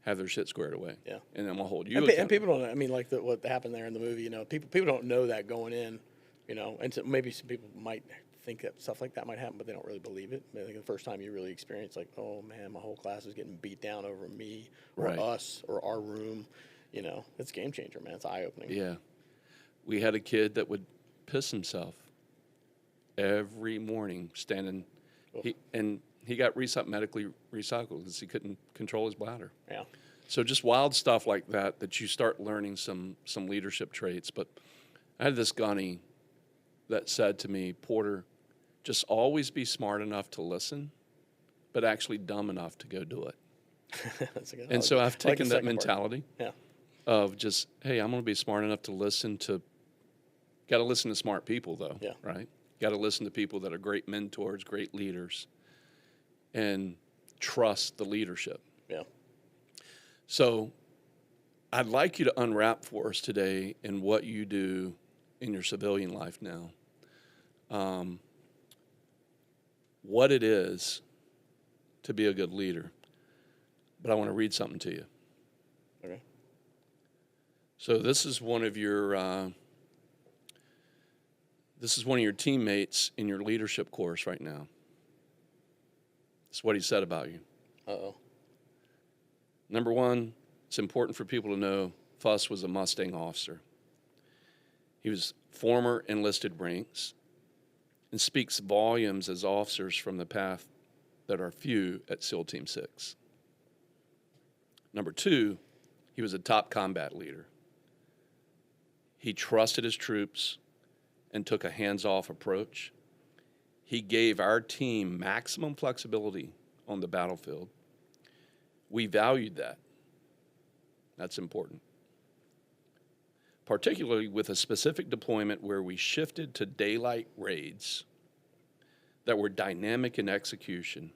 have their shit squared away. Yeah. And then we'll hold you And accountable. people don't. I mean, like what happened there in the movie. You know, people don't know that going in. You know, and so maybe some people might think that stuff like that might happen, but they don't really believe it. I think the first time you really experience, like, oh man, my whole class is getting beat down over me or Right. us or our room. You know, it's a game changer, man. It's eye opening. Yeah. We had a kid that would piss himself every morning standing. He got medically recycled because he couldn't control his bladder. Yeah. So just wild stuff like that you start learning some leadership traits. But I had this gunny that said to me, Porter, just always be smart enough to listen, but actually dumb enough to go do it. That's a good, And so I've I like the taken that second part. mentality Yeah. of just, hey, I'm going to be smart enough to listen to, got to listen to smart people though, Yeah. right? Got to listen to people that are great mentors, great leaders, and trust the leadership. Yeah. So I'd like you to unwrap for us today in what you do in your civilian life now. What it is to be a good leader. But I want to read something to you. Okay. So this is one of your teammates in your leadership course right now. This is what he said about you. Uh-oh. Number one, it's important for people to know Fuss was a Mustang officer. He was former enlisted ranks and speaks volumes as officers from the path that are few at SEAL Team 6. Number two, he was a top combat leader. He trusted his troops and took a hands-off approach. He gave our team maximum flexibility on the battlefield. We valued that. That's important. Particularly with a specific deployment where we shifted to daylight raids that were dynamic in execution.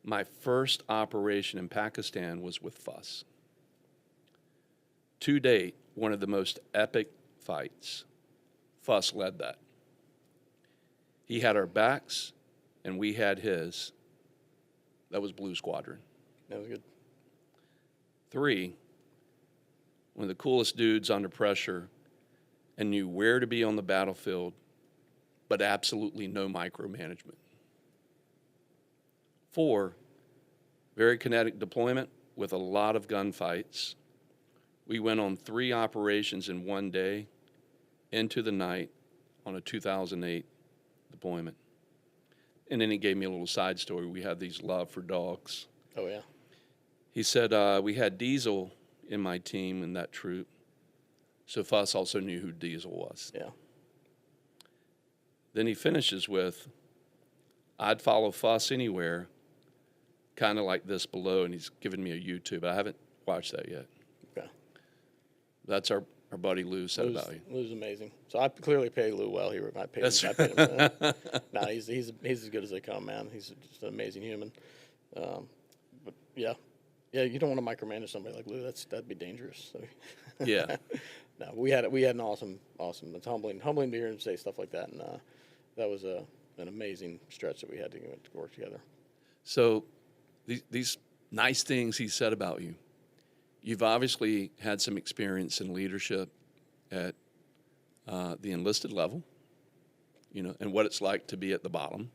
My first operation in Pakistan was with Fuss. To date, one of the most epic fights. Fuss led that. He had our backs, and we had his. That was Blue Squadron. That was good. 3, one of the coolest dudes under pressure and knew where to be on the battlefield, but absolutely no micromanagement. 4, very kinetic deployment with a lot of gunfights. We went on 3 operations in one day into the night on a 2008 deployment. And then he gave me a little side story. We had these love for dogs. Oh, yeah. He said, we had Diesel in my team in that troop. So Fuss also knew who Diesel was. Yeah. Then he finishes with, I'd follow Fuss anywhere, kind of like this below. And he's given me a YouTube. I haven't watched that yet. Okay. That's our buddy Lou said about you. Lou's amazing. So I clearly pay Lou well. I paid That's him. I paid him for that. No, he's as good as they come, man. He's just an amazing human. But yeah, you don't want to micromanage somebody like Lou. That'd be dangerous. So. Yeah. No, we had an awesome. It's humbling to hear him say stuff like that, and that was an amazing stretch that we had to work together. So these nice things he said about you, you've obviously had some experience in leadership at the enlisted level, and what it's like to be at the bottom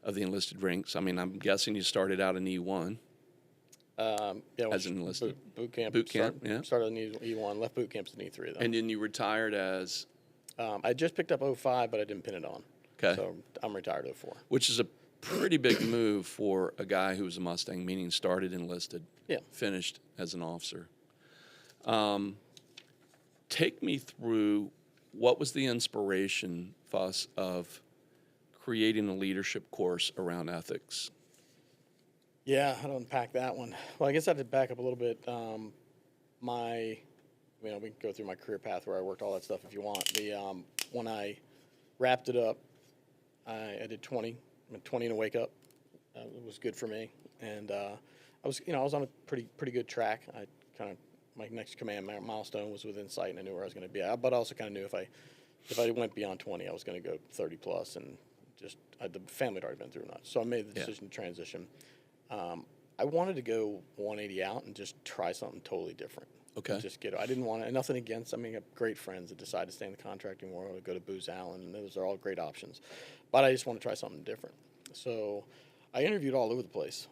of the enlisted ranks. I mean, I'm guessing you started out in E1. As an enlisted. Boot camp. Started in E1, left boot camps in E3 though. And then you retired as? I just picked up 05, but I didn't pin it on. Okay. So I'm retired 04. Which is a pretty big move for a guy who was a Mustang, meaning started enlisted, finished as an officer. Take me through, what was the inspiration, Fuss, of creating a leadership course around ethics? Yeah, how to unpack that one. Well, I guess I have to back up a little bit. We can go through my career path where I worked, all that stuff if you want. When I wrapped it up, I did 20 in a wake up. It was good for me, and I was on a pretty good track. My next command milestone was within sight, and I knew where I was going to be. But I also kind of knew if I went beyond 20, I was going to go 30 plus, and the family had already been through enough. So I made the decision to transition. I wanted to go 180 out and just try something totally different. Okay. I didn't want to, and nothing against, I have great friends that decided to stay in the contracting world, or go to Booz Allen, and those are all great options. But I just want to try something different. So I interviewed all over the place.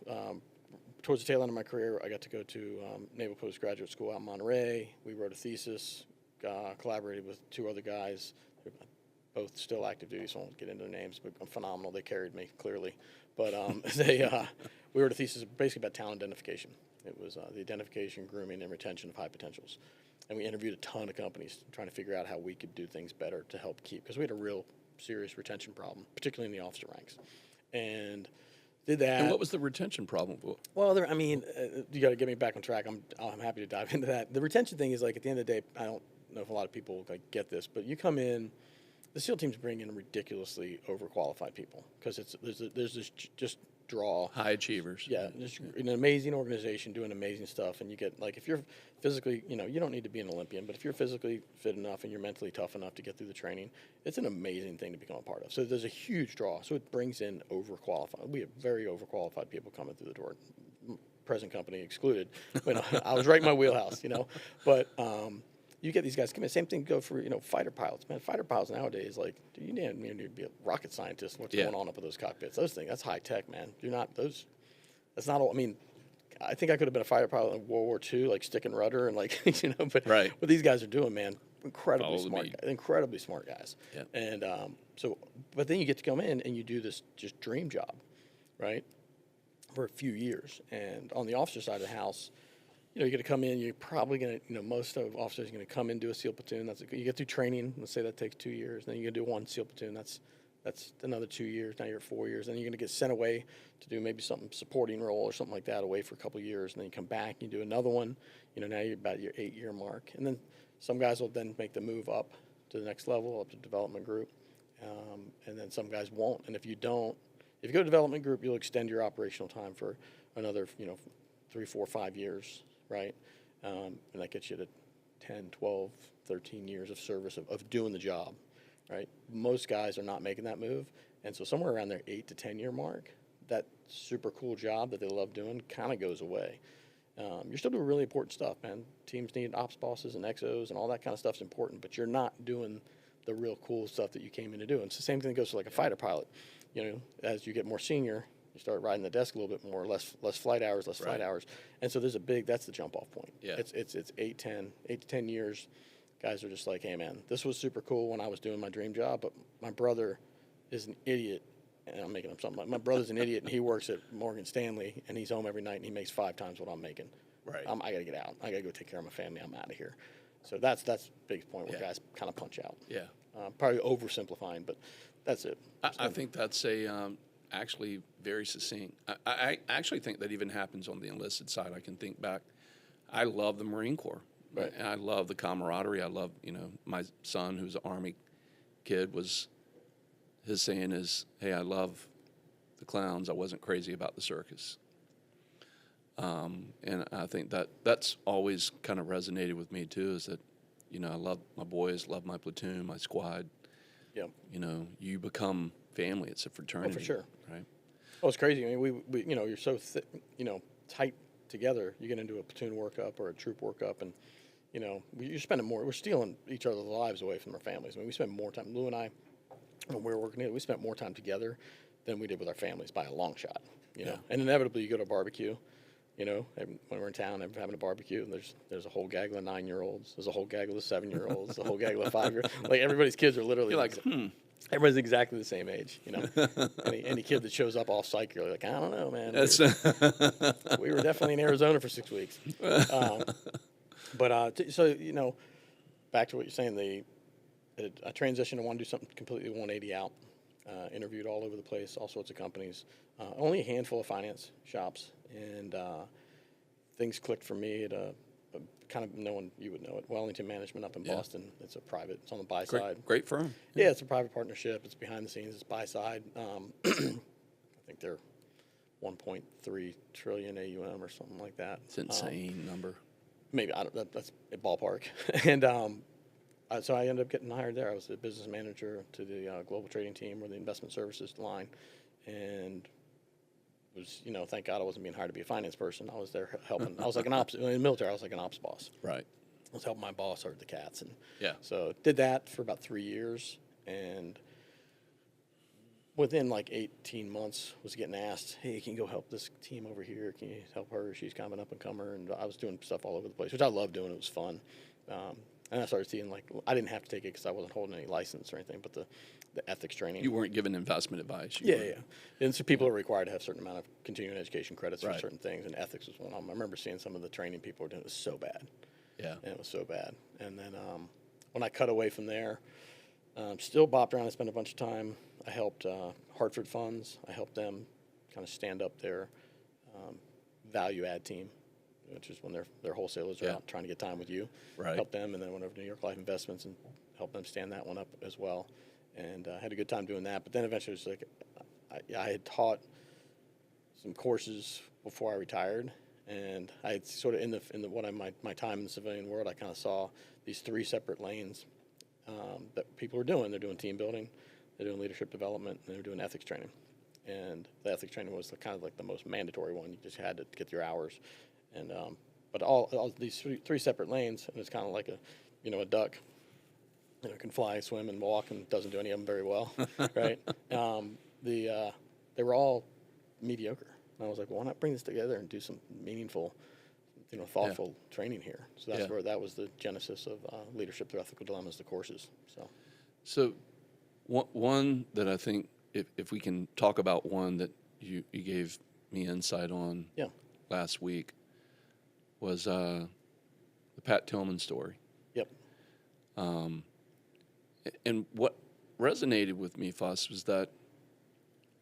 Towards the tail end of my career, I got to go to Naval Postgraduate School out in Monterey. We wrote a thesis, collaborated with two other guys, both still active duty, so I won't get into their names, but phenomenal. They carried me, clearly. But we wrote a thesis basically about talent identification. It was the identification, grooming, and retention of high potentials. And we interviewed a ton of companies trying to figure out how we could do things better to help keep, because we had a real serious retention problem, particularly in the officer ranks. And did that. And what was the retention problem? Well, you got to get me back on track. I'm happy to dive into that. The retention thing is, like, at the end of the day, I don't know if a lot of people get this, but you come in, the SEAL teams bring in ridiculously overqualified people, because there's this just draw. High achievers. Yeah, just an amazing organization doing amazing stuff, and you get, like, if you're physically, you don't need to be an Olympian, but if you're physically fit enough and you're mentally tough enough to get through the training, it's an amazing thing to become a part of. So there's a huge draw. So it brings in overqualified. We have very overqualified people coming through the door, present company excluded. I was right in my wheelhouse, but. You get these guys come in. Same thing go for fighter pilots. Man, fighter pilots nowadays, like, you need to be a rocket scientist. What's going on up with those cockpits? Those things, that's high tech, man. That's not all. I think I could have been a fighter pilot in World War II, like stick and rudder and but right. What these guys are doing, man, incredibly smart guys. Yep. And but then you get to come in and you do this just dream job, right, for a few years. And on the officer side of the house, you're going to come in, you're probably going to, most of officers are going to come in, do a SEAL platoon. You get through training, let's say that takes 2 years. Then you're going to do one SEAL platoon, that's another 2 years. Now you're at 4 years. Then you're going to get sent away to do maybe something supporting role or something like that, away for a couple of years. And then you come back, you do another one. Now you're about your 8-year mark. And then some guys will then make the move up to the next level, up to development group. And then some guys won't. And if you go to development group, you'll extend your operational time for another, 3, 4, 5 years. Right? And that gets you to 10, 12, 13 years of service of doing the job, right? Most guys are not making that move. And so somewhere around their 8 to 10 year mark, that super cool job that they love doing kind of goes away. You're still doing really important stuff, man. Teams need ops bosses and XOs and all that kind of stuff's important, but you're not doing the real cool stuff that you came in to do. And it's the same thing that goes for like a fighter pilot. As you get more senior, you start riding the desk a little bit more, less flight hours, flight hours. And so that's the jump off point. Yeah. It's 8 to 10 years. Guys are just like, hey man, this was super cool when I was doing my dream job, but my brother is an idiot, and I'm making up something. My brother's an idiot, and he works at Morgan Stanley, and he's home every night, and he makes 5 times what I'm making. Right. I got to get out. I got to go take care of my family. I'm out of here. So that's a big point where guys kind of punch out. Yeah. Probably oversimplifying, but that's it. I think that's actually very succinct. I actually think that even happens on the enlisted side. I can think back. I love the Marine Corps. Right. And I love the camaraderie. I love, my son, who's an Army kid, his saying is, hey, I love the clowns. I wasn't crazy about the circus. And I think that's always kind of resonated with me too, is that, I love my boys, love my platoon, my squad. Yep. You know, you become family. It's a fraternity. sure. Right. Well, it's crazy. I mean, we you know, you're so tight together. You get into a platoon workup or a troop workup, and you know, you're spending more. We're stealing each other's lives away from our families. I mean, we spend more time. Lou and I, when we were working together, we spent more time together than we did with our families by a long shot. You know, and inevitably you go to a barbecue. You know, and when we're in town and having a barbecue, and there's a whole gaggle of 9-year-olds, there's a whole gaggle of 7-year-olds, a whole gaggle of 5-year. Like everybody's kids are literally You're like, everybody's exactly the same age. You know, any kid that shows up all psyched, you're like, I don't know, man. We were definitely in Arizona for 6 weeks. So you know, back to what you're saying, I transitioned and wanted to do something completely 180 out. Interviewed all over the place, all sorts of companies. Only a handful of finance shops, and things clicked for me at a kind of you would know it, Wellington Management up in Boston. It's on the buy side. Great firm. Yeah, it's a private partnership. It's behind the scenes. It's buy side. I think they're 1.3 trillion AUM or something like that. It's an insane number. Maybe that's a ballpark. And so I ended up getting hired there. I was the business manager to the global trading team or the investment services line, and was, you know, thank God I wasn't being hired to be a finance person. I was there helping. I was like an ops in the military. I was like an ops boss. Right. I was helping my boss herd the cats, and Yeah. so did that for about 3 years, and within like 18 months was getting asked, hey, can you go help this team over here? Can you help her? She's kind of an up and comer, and I was doing stuff all over the place, which I loved doing. It was fun. And I started seeing, like, I didn't have to take it because I wasn't holding any license or anything, but the ethics training. You weren't given investment advice. Yeah. And so people are required to have a certain amount of continuing education credits for Right. certain things, and ethics was one of them. I remember seeing some of the training people were doing. It was so bad. Yeah. And it was so bad. And then when I cut away from there, still bopped around and spent a bunch of time. I helped Hartford Funds. I helped them kind of stand up their value add team, which is when their wholesalers are out trying to get time with you. Right. Help them, and then went over to New York Life Investments and helped them stand that one up as well. And had a good time doing that. But then eventually it was like I had taught some courses before I retired, and I had sort of in the my time in the civilian world, I kind of saw these 3 separate lanes that people were doing. They're doing team building, they're doing leadership development, and they're doing ethics training. And the ethics training was kind of like the most mandatory one. You just had to get your hours. And but all these 3 separate lanes, and it's kind of like a duck. You know, can fly, swim, and walk, and doesn't do any of them very well, right? They were all mediocre. And I was like, well, why not bring this together and do some meaningful, thoughtful training here? So that's where that was the genesis of Leadership Through Ethical Dilemmas, the courses. So one that I think, if we can talk about one that you gave me insight on last week, was the Pat Tillman story. Yep. And what resonated with me, Fuss, was that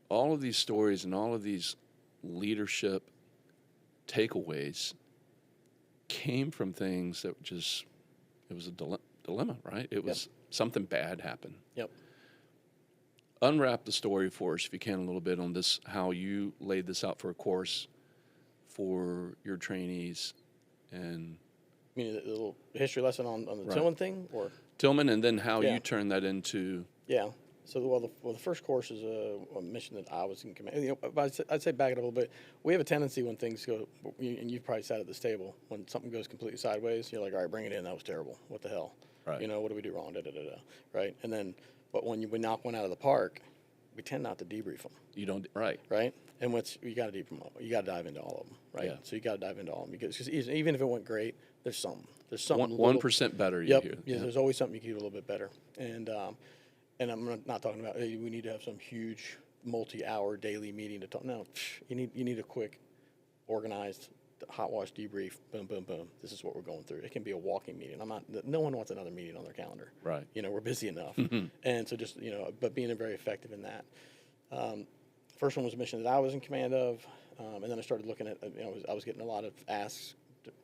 all of these stories and all of these leadership takeaways came from things that it was a dilemma, right? It was something bad happened. Yep. Unwrap the story for us, if you can, a little bit on this, how you laid this out for a course for your trainees. And You mean the little history lesson on the Tillman thing, or? Tillman, and then how you turn that into. Yeah. So the first course is a mission that I was in command. But I'd say back it up a little bit. We have a tendency when things go, and you've probably sat at this table, when something goes completely sideways, you're like, all right, bring it in. That was terrible. What the hell? Right. What do we do wrong? Right. And then, but when we knock one out of the park, we tend not to debrief them. You don't. Right. Right. And you got to debrief them all. You got to dive into all of them. Right. Yeah. So you got to dive into all of them because even if it went great, there's something. There's something. 1% better. Yep. You hear. Yeah. There's always something you can do a little bit better. And I'm not talking about, hey, we need to have some huge multi-hour daily meeting to talk. No, you need a quick, organized, hot wash debrief. Boom, boom, boom. This is what we're going through. It can be a walking meeting. No one wants another meeting on their calendar. Right. We're busy enough. And so just, but being very effective in that. First one was a mission that I was in command of. And then I started looking at, I was getting a lot of asks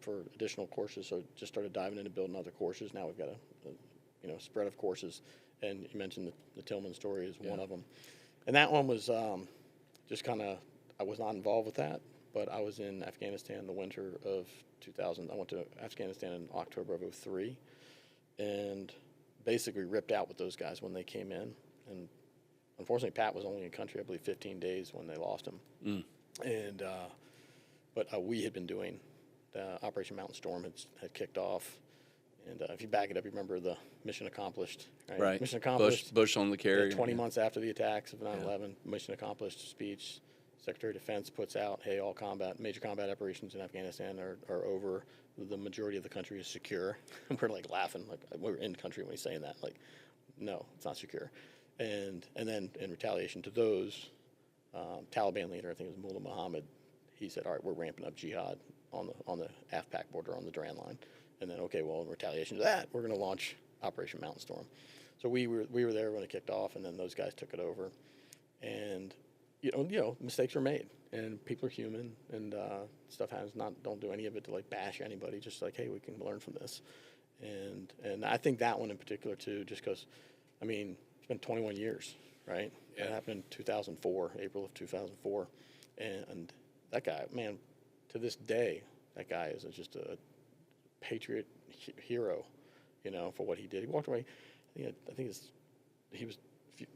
for additional courses. So just started diving into building other courses. Now we've got a spread of courses. And you mentioned the Tillman story is one of them. And that one was just kind of, I was not involved with that, but I was in Afghanistan the winter of 2000. I went to Afghanistan in October of 2003 and basically ripped out with those guys when they came in. And unfortunately, Pat was only in country, I believe, 15 days when they lost him. And but we had been doing Operation Mountain Storm had kicked off. And if you back it up, you remember the mission accomplished. Right. Mission accomplished. Bush on the carrier. 20 months after the attacks of 9/11, mission accomplished speech. Secretary of Defense puts out, hey, all major combat operations in Afghanistan are over. The majority of the country is secure. We're like laughing, like we're in country when he's saying that. Like, no, it's not secure. And then in retaliation to those, Taliban leader, I think it was Mullah Muhammad, he said, all right, we're ramping up jihad on the AFPAC border on the Duran line. And then, okay, well, in retaliation to that, we're going to launch Operation Mountain Storm. So we were there when it kicked off, and then those guys took it over. And you know, mistakes are made, and people are human, and stuff happens. Don't do any of it to like bash anybody. Just like, hey, we can learn from this. And I think that one in particular too, just because, I mean, it's been 21 years, right? Yeah. It happened in 2004, April of 2004, and that guy, man, to this day, that guy is just a patriot hero, you know, for what he did. He walked away. I think he was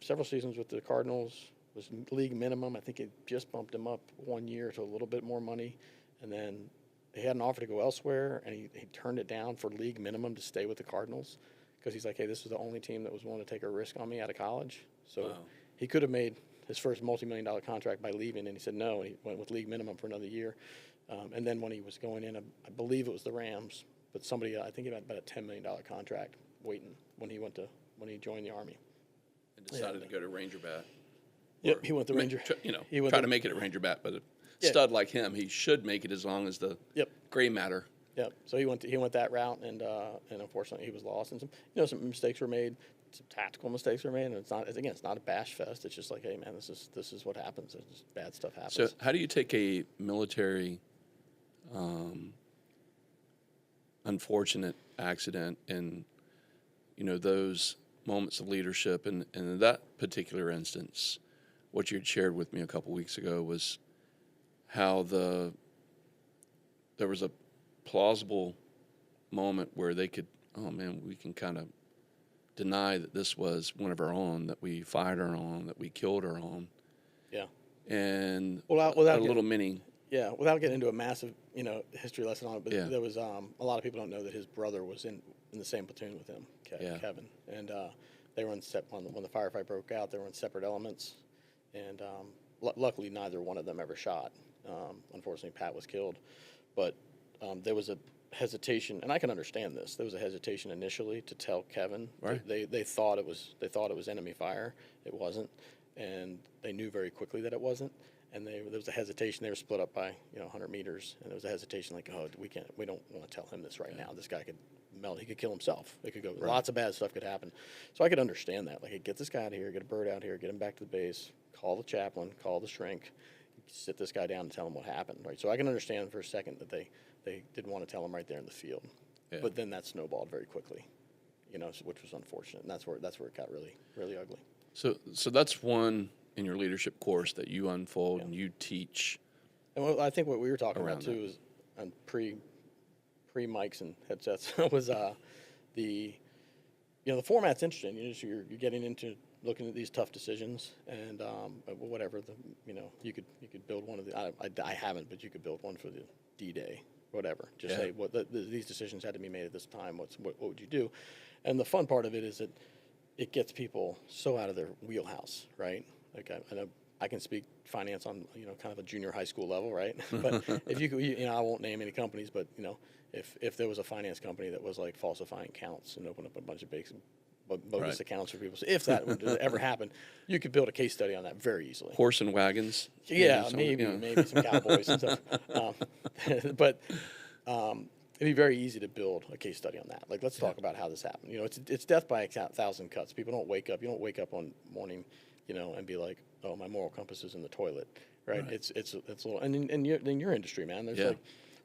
several seasons with the Cardinals. Was league minimum. I think it just bumped him up 1 year to a little bit more money, and then he had an offer to go elsewhere, and he turned it down for league minimum to stay with the Cardinals because he's like, hey, this was the only team that was willing to take a risk on me out of college. So he could have made his first multi-million-dollar contract by leaving, and he said no, and he went with league minimum for another year. And then when he was going in, I believe it was the Rams, but somebody, I think he had about a $10 million contract waiting when he joined the Army. And decided to go to Ranger Bat. Yep, he went to Ranger. Try to make it a Ranger Bat, but a stud like him, he should make it as long as the gray matter. Yep. So he went that route, and unfortunately he was lost, and some mistakes were made, some tactical mistakes were made, and it's not a bash fest. It's just like, hey man, this is what happens. It's just bad stuff happens. So how do you take a military unfortunate accident and those moments of leadership, and in that particular instance, what you had shared with me a couple weeks ago was how there was a plausible moment where they could, oh man, we can kind of deny that this was one of our own, that we fired our own, that we killed our own. Yeah. And without a little mini. Yeah, without getting into a massive, history lesson on it, but there was a lot of people don't know that his brother was in the same platoon with him, Kevin, and they were when the firefight broke out. They were in separate elements, and luckily neither one of them ever shot. Unfortunately, Pat was killed, but there was a hesitation, and I can understand this. There was a hesitation initially to tell Kevin. Right. They thought it was enemy fire. It wasn't, and they knew very quickly that it wasn't. And there was a hesitation. They were split up by 100 meters, and there was a hesitation like, oh, we don't want to tell him this right now. This guy could melt. He could kill himself. It could go. Right. Lots of bad stuff could happen. So I could understand that. Like, hey, get this guy out of here. Get a bird out here. Get him back to the base. Call the chaplain. Call the shrink. Sit this guy down and tell him what happened. Right. So I can understand for a second that they didn't want to tell him right there in the field. Yeah. But then that snowballed very quickly, which was unfortunate. And that's where it got really, really ugly. So that's one in your leadership course that you unfold and you teach. And I think what we were talking about too is on pre mics and headsets was the format's interesting. You're getting into looking at these tough decisions, and whatever you could build one of the. I haven't, but you could build one for the D-Day, whatever. Just say what these decisions had to be made at this time. What would you do? And the fun part of it is that it gets people so out of their wheelhouse, right? Like I know I can speak finance on kind of a junior high school level, right? But if I won't name any companies, but if there was a finance company that was like falsifying counts and open up a bunch of bogus accounts for people, so if that would ever happen, you could build a case study on that very easily. Horse and wagons. Yeah, maybe some cowboys and stuff. But it'd be very easy to build a case study on that. Like, let's talk about how this happened. It's death by 1,000 cuts. People don't wake up. You don't wake up one morning, and be like, oh, my moral compass is in the toilet, right? It's a little, and in your industry, man, there's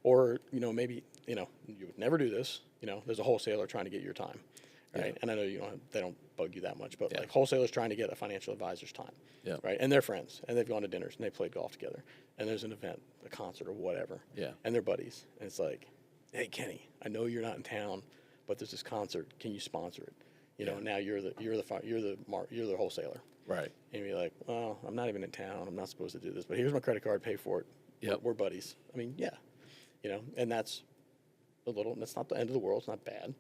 or maybe you would never do this. There's a wholesaler trying to get your time, right? And I know they don't bug you that much, but like wholesalers trying to get a financial advisor's time, right? And they're friends, and they've gone to dinners, and they played golf together, and there's an event, a concert or whatever, and they're buddies, and it's like, hey, Kenny, I know you're not in town, but there's this concert. Can you sponsor it? You know, now you're the wholesaler. Right. And you're like, well, I'm not even in town. I'm not supposed to do this, but here's my credit card. Pay for it. Yep. We're buddies. I mean, yeah, you know, and that's that's not the end of the world. It's not bad.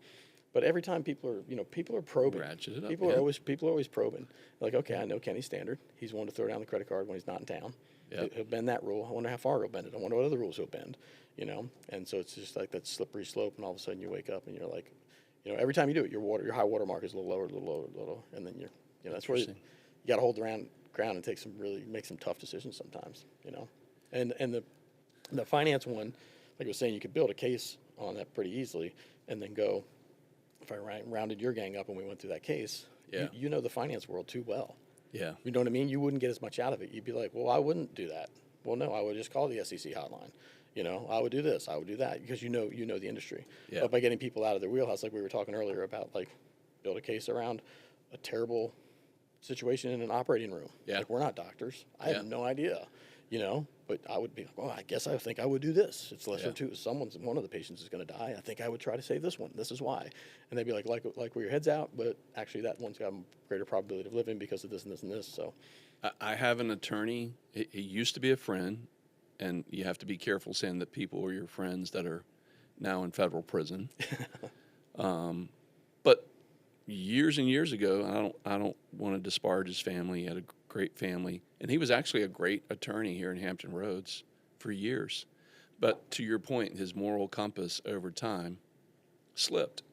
But every time people are probing. Ratchet it up, People yeah. are always probing. Like, okay, I know Kenny's standard. He's one to throw down the credit card when he's not in town. Yep. He'll bend that rule. I wonder how far he'll bend it. I wonder what other rules he'll bend. You know, and so it's just like that slippery slope, and all of a sudden you wake up and you're like, you know, every time you do it, your high water mark is a little lower, and then that's where you got to hold the ground and make some tough decisions sometimes. You know, and the finance one, like I was saying, you could build a case on that pretty easily, and then go. If I rounded your gang up and we went through that case, you know the finance world too well. Yeah. You know what I mean? You wouldn't get as much out of it. You'd be like, well, I wouldn't do that. Well, no, I would just call the SEC hotline. You know, I would do this, I would do that, because you know the industry. Yeah. But by getting people out of their wheelhouse, like we were talking earlier about, like, build a case around a terrible situation in an operating room. Yeah. Like, we're not doctors. I have no idea, you know, but I would be like, well, I guess I think I would do this. It's lesser to one of the patients is going to die. I think I would try to save this one. This is why. And they'd be like where your head's out, but actually that one's got a greater probability of living because of this and this and this. So I have an attorney. He used to be a friend, and you have to be careful saying that people are your friends that are now in federal prison. But years and years ago, I don't want to disparage his family. He had a great family, and he was actually a great attorney here in Hampton Roads for years. But to your point, his moral compass over time slipped,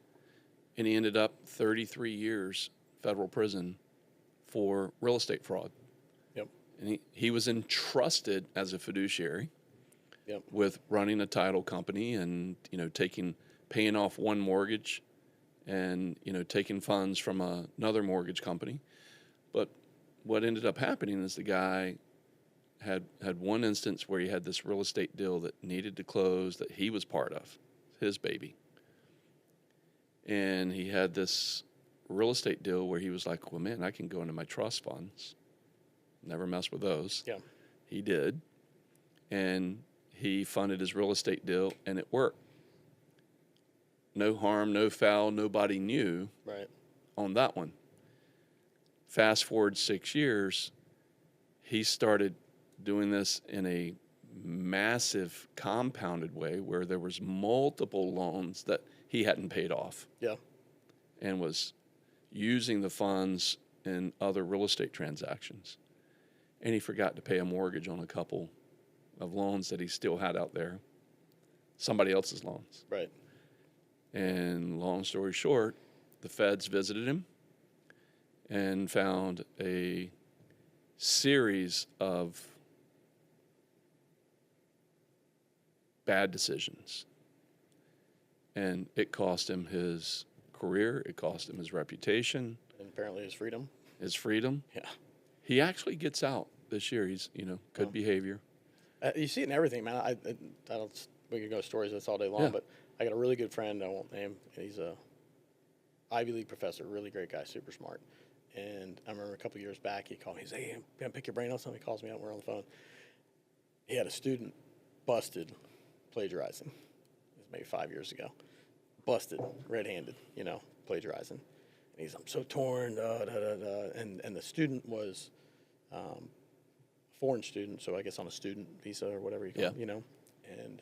and he ended up 33 years federal prison for real estate fraud. Yep. And he was entrusted as a fiduciary Yep. with running a title company and, paying off one mortgage and, taking funds from another mortgage company. But what ended up happening is the guy had one instance where he had this real estate deal that needed to close that he was part of, his baby. And he had this real estate deal where he was like, well, man, I can go into my trust funds. Never mess with those. Yeah. He did. And he funded his real estate deal, and it worked. No harm, no foul, nobody knew Right. on that one. Fast forward 6 years, he started doing this in a massive compounded way where there was multiple loans that he hadn't paid off. Yeah. And was using the funds in other real estate transactions. And he forgot to pay a mortgage on a couple of loans that he still had out there, somebody else's loans. Right. And long story short, the feds visited him and found a series of bad decisions. And it cost him his career, it cost him his reputation. And apparently his freedom. His freedom. Yeah. He actually gets out this year. He's, good behavior. You see it in everything, man. I don't. We could go stories this all day long, Yeah. but I got a really good friend. I won't name. He's a Ivy League professor, really great guy, super smart. And I remember a couple of years back, he called me. He said, "Hey, I'm gonna pick your brain on something." He calls me up. We're on the phone. He had a student busted plagiarizing. It was maybe 5 years ago. Busted, red-handed, plagiarizing. And he's, I'm so torn. And the student was a foreign student, so I guess on a student visa or whatever you call it, And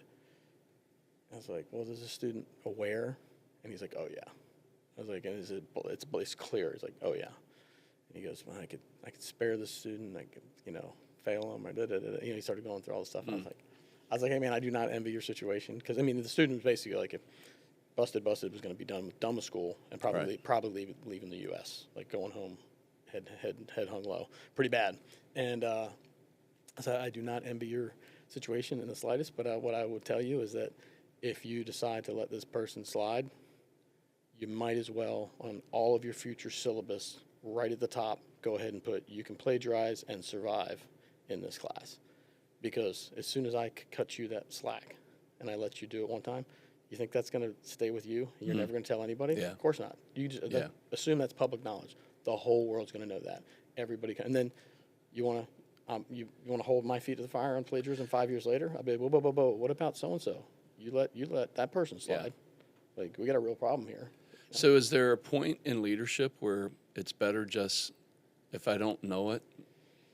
I was like, well, is this student aware? And he's like, oh, yeah. I was like, and it's clear. He's like, oh, yeah. And he goes, well, I could spare this student. I could, fail him or da-da-da-da. He started going through all this stuff. And I was like, hey, man, I do not envy your situation. Because, the student was basically like, if busted was going to be done with school and probably leaving the U.S., like going home, head hung low. Pretty bad. And so I do not envy your situation in the slightest, but what I would tell you is that if you decide to let this person slide, you might as well, on all of your future syllabus, right at the top, go ahead and put, you can plagiarize and survive in this class. Because as soon as I cut you that slack and I let you do it one time, you think that's going to stay with you? You're never going to tell anybody? Yeah. Of course not. You just assume that's public knowledge. The whole world's going to know that. Everybody can. And then you want to hold my feet to the fire on plagiarism 5 years later? I'll be like, whoa, what about so-and-so? You let that person slide. Like, we got a real problem here. So is there a point in leadership where it's better just, if I don't know it,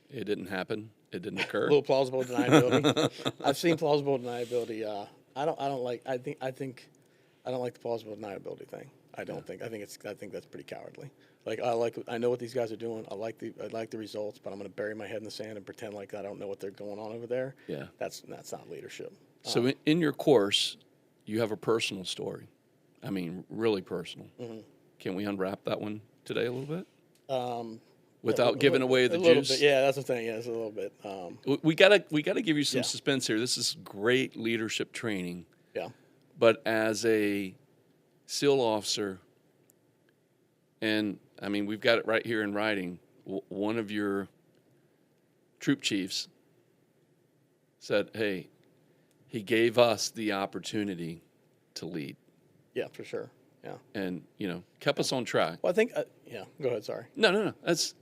it didn't happen, it didn't A occur? little plausible deniability. I've seen plausible deniability. I don't like. I don't like the plausible deniability thing. I think that's pretty cowardly. Like I know what these guys are doing. I like the results, but I'm going to bury my head in the sand and pretend like I don't know what they're going on over there. Yeah. That's not leadership. So in your course, you have a personal story. I mean, really personal. Mm-hmm. Can we unwrap that one today a little bit? Yeah, Without giving away the a little juice? bit. Yeah, that's the thing. Yeah, it's a little bit. We gotta give you some Yeah. suspense here. This is great leadership training. Yeah. But as a SEAL officer, and I mean, we've got it right here in writing, one of your troop chiefs said, hey, he gave us the opportunity to lead. Yeah, for sure. Yeah. And, kept us on track. Well, I think. Yeah. Go ahead. Sorry. No. That's,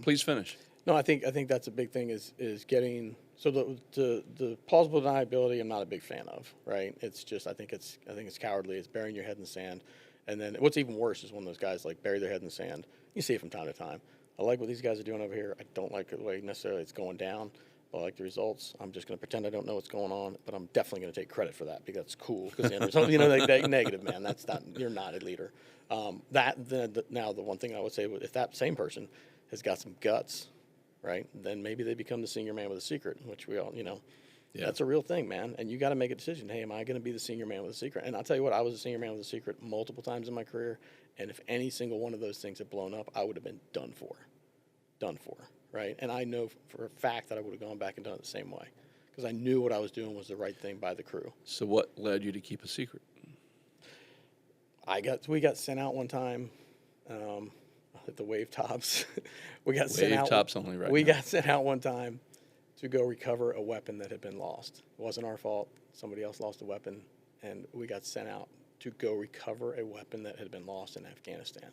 please finish. No, I think that's a big thing is getting so the plausible deniability I'm not a big fan of, right? It's just I think it's cowardly. It's burying your head in the sand, and then what's even worse is when those guys like bury their head in the sand. You see it from time to time. I like what these guys are doing over here. I don't like the way necessarily it's going down. I like the results. I'm just going to pretend I don't know what's going on, but I'm definitely going to take credit for that because it's cool. Because the end result, like that negative, man. That's not. You're not a leader. Now the one thing I would say, if that same person has got some guts, right, then maybe they become the senior man with a secret, which we all, that's a real thing, man. And you got to make a decision. Hey, am I going to be the senior man with a secret? And I'll tell you what, I was a senior man with a secret multiple times in my career. And if any single one of those things had blown up, I would have been done for. Right? And I know for a fact that I would have gone back and done it the same way because I knew what I was doing was the right thing by the crew. So what led you to keep a secret? We got sent out one time at the Wave Tops. We got sent out one time to go recover a weapon that had been lost. It wasn't our fault. Somebody else lost a weapon, and we got sent out to go recover a weapon that had been lost in Afghanistan.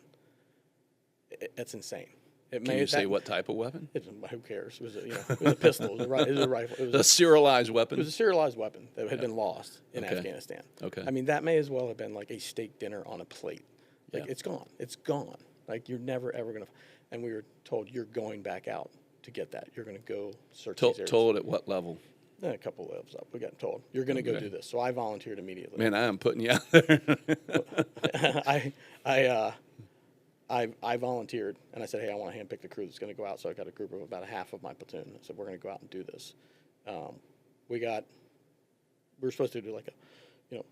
That's insane. Can you say what type of weapon? Who cares? It was a pistol. It was a rifle. It was a serialized weapon? It was a serialized weapon that had been lost in Okay. Afghanistan. Okay. I mean, that may as well have been like a steak dinner on a plate. Like, it's gone. It's gone. Like, you're never, ever going to. And we were told, you're going back out to get that. You're going to go search these areas. Told at what level? A couple levels up. We got told, you're going to go do this. So I volunteered immediately. Man, I am putting you out there. I volunteered, and I said, hey, I want to handpick the crew that's going to go out. So I got a group of about a half of my platoon. I said, we're going to go out and do this. We were supposed to do like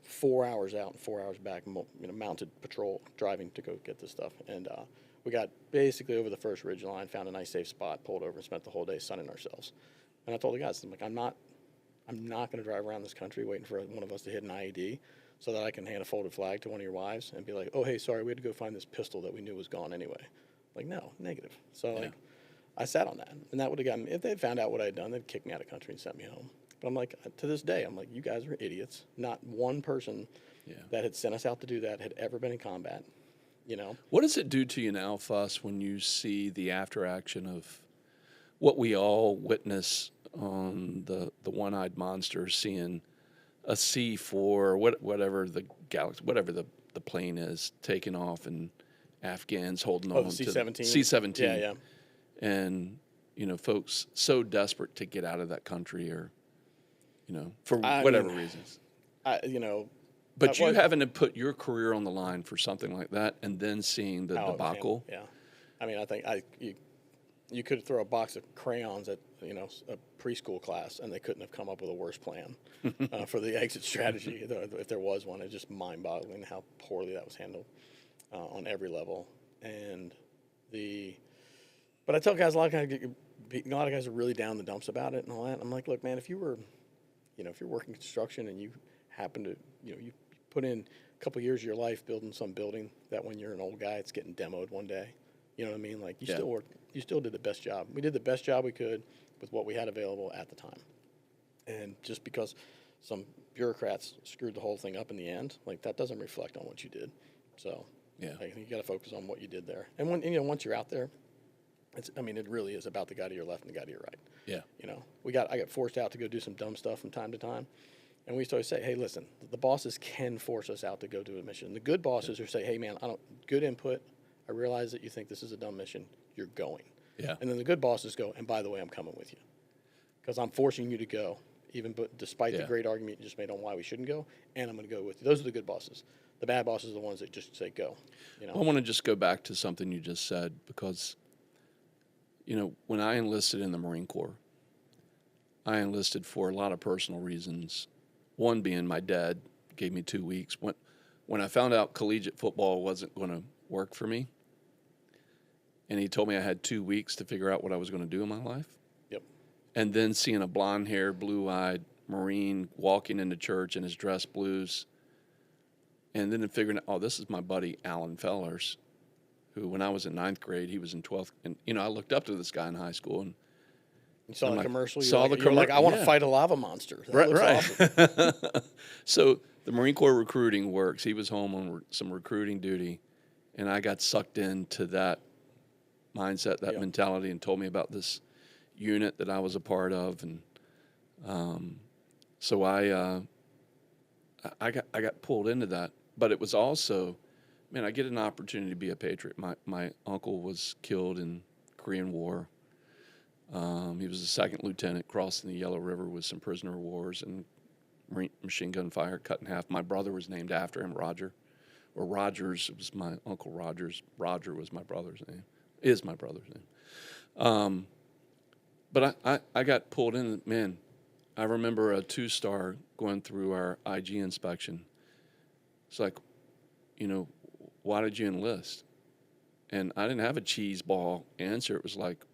4 hours out and 4 hours back, mounted patrol driving to go get this stuff. And we got basically over the first ridge line, found a nice safe spot, pulled over, and spent the whole day sunning ourselves. And I told the guys, I'm not going to drive around this country waiting for one of us to hit an IED so that I can hand a folded flag to one of your wives and be like, oh, hey, sorry, we had to go find this pistol that we knew was gone anyway. Like, no, negative. So, I sat on that. And that would have gotten me, if they had found out what I had done, they'd kick me out of the country and send me home. But I'm like, to this day, I'm like, you guys are idiots. Not one person that had sent us out to do that had ever been in combat, What does it do to you now, Fuss, when you see the after action of what we all witness on the one-eyed monster, seeing a C-4, whatever the Galaxy, whatever the plane is, taking off, and Afghans holding on the to C-17. C-17. Yeah. And, folks so desperate to get out of that country or, for whatever reasons. But you having to put your career on the line for something like that and then seeing the debacle. Yeah. I mean, I think you could throw a box of crayons at, a preschool class and they couldn't have come up with a worse plan for the exit strategy if there was one. It's just mind-boggling how poorly that was handled on every level. But I tell guys, a lot of guys are really down in the dumps about it and all that. I'm like, look, man, if you're working construction and you happen to, you put in a couple years of your life building some building that when you're an old guy, it's getting demoed one day. You know what I mean? Like, you still did the best job. We did the best job we could with what we had available at the time. And just because some bureaucrats screwed the whole thing up in the end, like, that doesn't reflect on what you did. So, I think you got to focus on what you did there. And once you're out there, it really is about the guy to your left and the guy to your right. Yeah. I got forced out to go do some dumb stuff from time to time. And we used to always say, hey, listen, the bosses can force us out to go do a mission. The good bosses are say, hey, man, good input. I realize that you think this is a dumb mission. You're going. Yeah. And then the good bosses go, and by the way, I'm coming with you. Because I'm forcing you to go, despite the great argument you just made on why we shouldn't go, and I'm going to go with you. Those are the good bosses. The bad bosses are the ones that just say go. I want to just go back to something you just said because, when I enlisted in the Marine Corps, I enlisted for a lot of personal reasons. One being my dad gave me 2 weeks. When I found out collegiate football wasn't going to work for me, and he told me I had 2 weeks to figure out what I was going to do in my life. Yep. And then seeing a blonde-haired, blue-eyed Marine walking into church in his dress blues, and then figuring out, this is my buddy Alan Fellers, who when I was in 9th grade, he was in 12th. And, I looked up to this guy in high school. And you saw the commercial? You're like, I want to fight a lava monster. That looks awesome. So the Marine Corps recruiting works. He was home on some recruiting duty, and I got sucked into that mindset, that mentality, and told me about this unit that I was a part of. And so I got pulled into that. But it was also, I get an opportunity to be a patriot. My uncle was killed in Korean War. He was a second lieutenant crossing the Yellow River with some prisoner of wars and machine gun fire, cut in half. My brother was named after him, Roger. Or Rogers, it was my Uncle Rogers. Roger was my brother's name, is my brother's name. But I got pulled in, man, I remember a 2-star going through our IG inspection. It's like, why did you enlist? And I didn't have a cheese ball answer. It was like,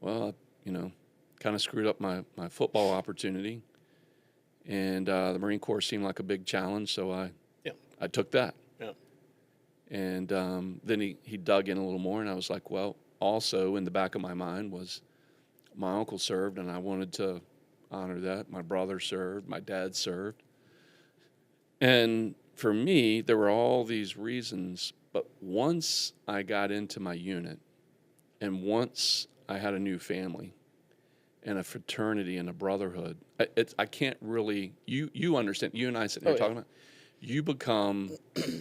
well, kind of screwed up my football opportunity. And the Marine Corps seemed like a big challenge, so I took that. Yeah. And then he dug in a little more, and I was like, well, also in the back of my mind was my uncle served, and I wanted to honor that. My brother served. My dad served. And for me, there were all these reasons, but once I got into my unit, and once I had a new family and a fraternity and a brotherhood, I can't really, you understand, you and I sitting here talking about, you become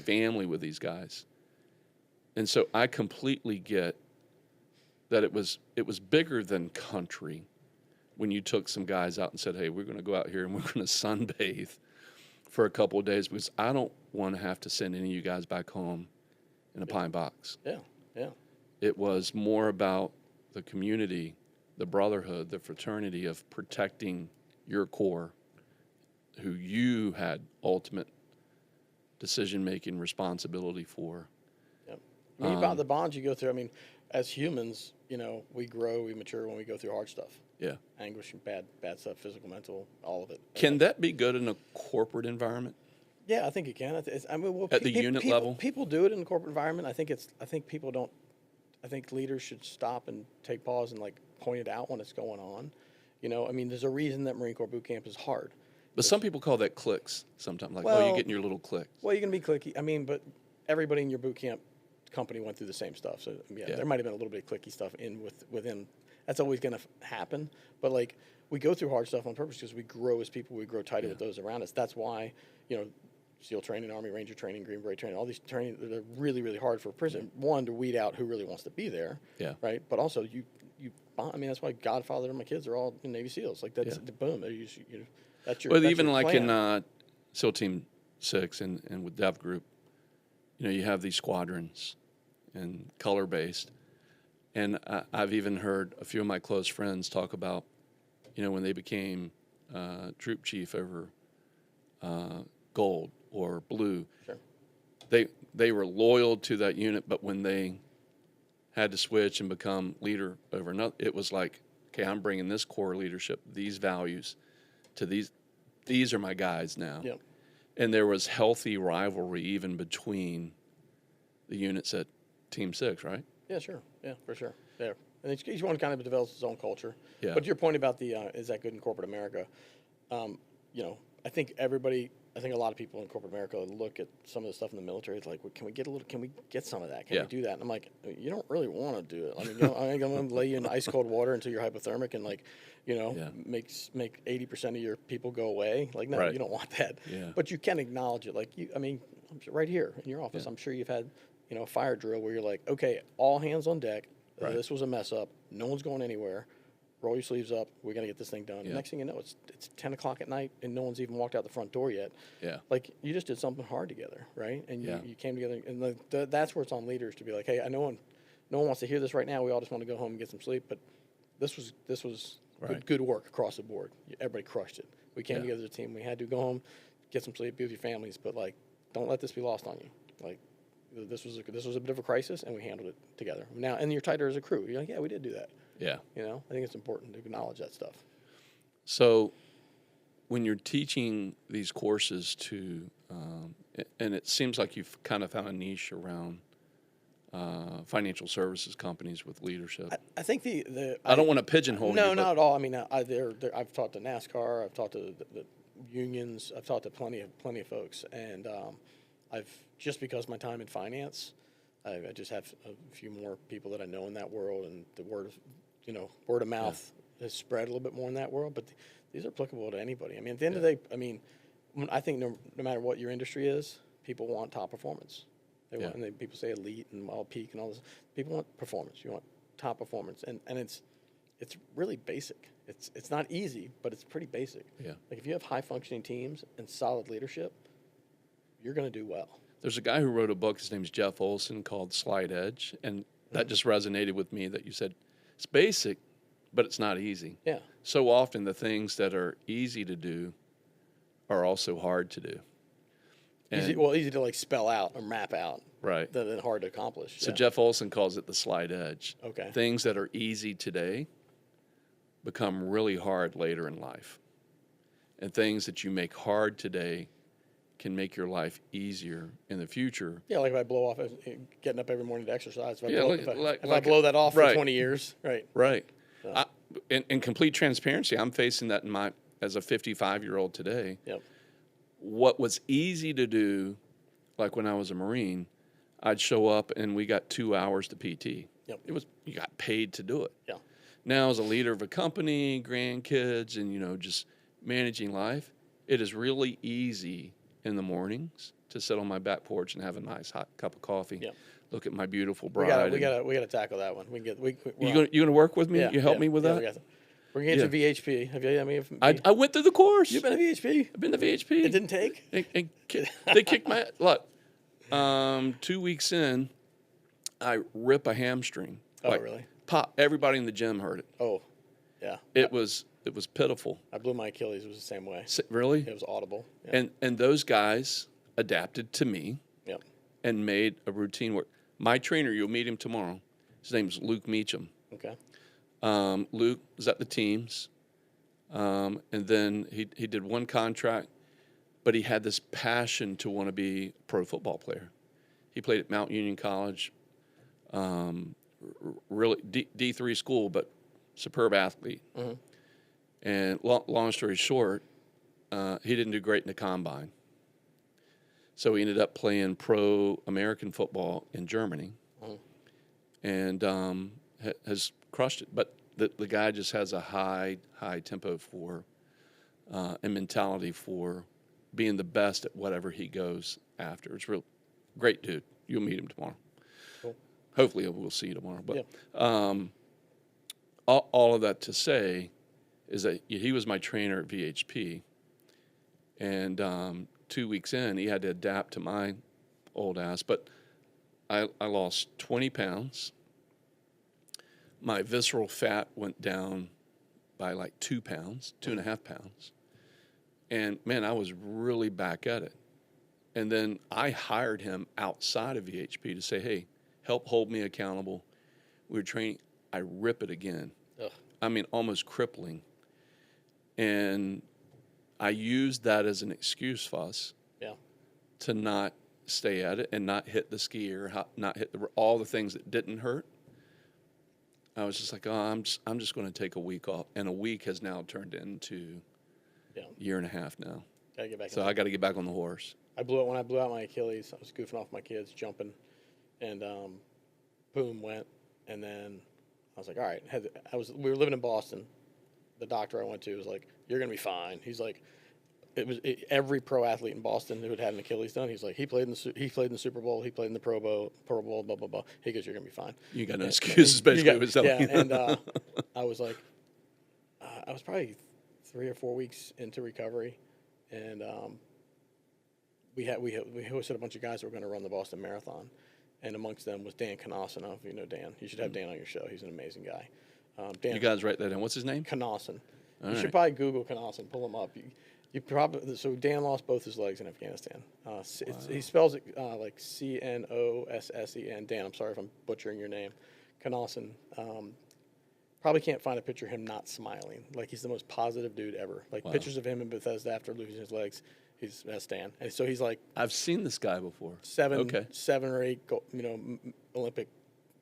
family with these guys. And so I completely get that it was bigger than country when you took some guys out and said, hey, we're going to go out here and we're going to sunbathe for a couple of days because I don't want to have to send any of you guys back home in a pine box. Yeah, yeah. It was more about the community, the brotherhood, the fraternity of protecting your core, who you had ultimate decision-making responsibility for. Yep. I mean, the bonds you go through, as humans, we grow, we mature when we go through hard stuff. Yeah. Anguish and bad stuff, physical, mental, all of it. Can that be good in a corporate environment? Yeah, I think it can. At the unit level? People do it in the corporate environment. I think people don't. I think leaders should stop and take pause and point it out when it's going on. There's a reason that Marine Corps boot camp is hard. But some people call that cliques sometimes. You're getting your little clique. Well, you're going to be cliquey. But everybody in your boot camp company went through the same stuff. So, there might have been a little bit of cliquey stuff within. That's always going to happen. But, we go through hard stuff on purpose because we grow as people. We grow tighter with those around us. That's why, SEAL training, Army Ranger training, Green Beret training, all these training, they're really, really hard for a prison. One, to weed out who really wants to be there. Yeah. Right? But also, you bond. That's why Godfather and my kids are all in Navy SEALs. That's boom. That's your. Well, that's even your like plan. in SEAL Team 6 and with Dev Group, you have these squadrons and color-based. And I've even heard a few of my close friends talk about, when they became troop chief over gold or blue. Sure. They were loyal to that unit, but when they had to switch and become leader over another, it was like, okay, I'm bringing this core leadership, these values, to these. These are my guys now. Yep. And there was healthy rivalry even between the units at Team 6, right? Yeah, sure. Yeah, for sure. Yeah. And each one kind of develops its own culture. Yeah. But to your point about is that good in corporate America? I think everybody I think a lot of people in corporate America look at some of the stuff in the military. It's like, well, can we get some of that? Can we do that? And I'm like, you don't really want to do it. I mean, I'm going to lay you in ice cold water until you're hypothermic and make 80% of your people go away. Like, no, you don't want that. Yeah. But you can acknowledge it. Like right here in your office, I'm sure you've had, a fire drill where you're like, okay, all hands on deck. Right. This was a mess up. No one's going anywhere. Roll your sleeves up. We're going to get this thing done. Yeah. Next thing you know, it's 10 o'clock at night and no one's even walked out the front door yet. Yeah. Like, you just did something hard together, right? And Yeah. you came together. And that's where it's on leaders to be like, hey, no one wants to hear this right now. We all just want to go home and get some sleep. But this was Right. good work across the board. Everybody crushed it. We came Yeah. together as a team. We had to go home, get some sleep, be with your families. But, like, don't let this be lost on you. Like, this was a bit of a crisis, and we handled it together. Now, and you're tighter as a crew. You're like, yeah, we did do that. Yeah. I think it's important to acknowledge that stuff. So when you're teaching these courses to, and it seems like you've kind of found a niche around financial services companies with leadership. I think I don't want to pigeonhole no, you. not at all. I mean, I've talked to NASCAR. I've talked to the unions. I've talked to plenty of folks, and I've just because of my time in finance, I just have a few more people that I know in that world, and the word of mouth has spread a little bit more in that world. But these are applicable to anybody. I mean, at the end of the day, I think no matter what your industry is, people want top performance. They want, and people say elite and all peak and all this. People want performance. You want top performance, and it's really basic. It's not easy, but it's pretty basic. Yeah. Like, if you have high functioning teams and solid leadership, you're going to do well. There's a guy who wrote a book, his name's Jeff Olson, called Slight Edge, and that just resonated with me that you said it's basic, but it's not easy. Yeah. So often the things that are easy to do are also hard to do. Easy to like spell out or map out. Right. Than hard to accomplish. So Jeff Olson calls it the slight edge. Okay. Things that are easy today become really hard later in life. And things that you make hard today can make your life easier in the future. Yeah, like if I blow off getting up every morning to exercise. If I like blow that off for 20 years, right? Right. In complete transparency, I'm facing that as a 55-year-old today. Yep. What was easy to do, like when I was a Marine, I'd show up and we got 2 hours to PT. Yep. You got paid to do it. Yeah. Now, as a leader of a company, grandkids, and just managing life, it is really easy in the mornings to sit on my back porch and have a nice hot cup of coffee. Yep. Look at my beautiful bride. We gotta tackle that one. You gonna work with me? Yeah, you help me with that? We got that. We're gonna get to VHP. Have you? I went through the course. You've been to VHP. I've been to VHP. It didn't take. They kicked my look. 2 weeks in, I rip a hamstring. Oh, really? Pop! Everybody in the gym heard it. Oh, yeah. It was pitiful. I blew my Achilles. It was the same way. Really? It was audible. Yeah. And those guys adapted to me. Yep. And made a routine work. My trainer, you'll meet him tomorrow. His name is Luke Meacham. Okay. Luke was at the teams, and then he did one contract, but he had this passion to want to be a pro football player. He played at Mount Union College, really D3 school, but superb athlete. Mm-hmm. And long story short, he didn't do great in the combine. So he ended up playing pro American football in Germany, and has crushed it. But the guy just has a high tempo for and mentality for being the best at whatever he goes after. It's real great dude. You'll meet him tomorrow. Cool. Hopefully we'll see you tomorrow. But Yeah. all of that to say is that he was my trainer at VHP, and 2 weeks in, he had to adapt to my old ass. But I lost 20 pounds. My visceral fat went down by like 2 pounds, 2.5 pounds. And man, I was really back at it. And then I hired him outside of VHP to say, hey, help hold me accountable. We were training. I rip it again. Ugh. I mean, almost crippling. And I used that as an excuse, Fuss, to not stay at it and not hit the skier, not hit all the things that didn't hurt. I was just like, I'm just going to take a week off. And a week has now turned into a year and a half now. Gotta get back. So I got to get back on the horse. When I blew out my Achilles, I was goofing off my kids, jumping, and boom, went. And then I was like, all right. We were living in Boston. The doctor I went to was like, you're gonna be fine. He's like, every pro athlete in Boston who had had an Achilles done. He's like, he played in the Super Bowl, he played in the Pro Bowl, blah blah blah. He goes, you're gonna be fine. You got no excuses, basically. Was telling you. And I was like, I was probably 3 or 4 weeks into recovery, and we hosted a bunch of guys that were going to run the Boston Marathon, and amongst them was Dan Canawson. I don't know if you know Dan. You should have Dan on your show. He's an amazing guy. Dan, You guys write that down. What's his name? Canawson. You right. should probably Google Canawson, pull him up. You probably Dan lost both his legs in Afghanistan. He spells it like Cnossen. Dan, I'm sorry if I'm butchering your name. Canawson. Probably can't find a picture of him not smiling. Like, he's the most positive dude ever. Like, pictures of him in Bethesda after losing his legs. That's Dan. And so he's like I've seen this guy before. 7 or 8 Olympic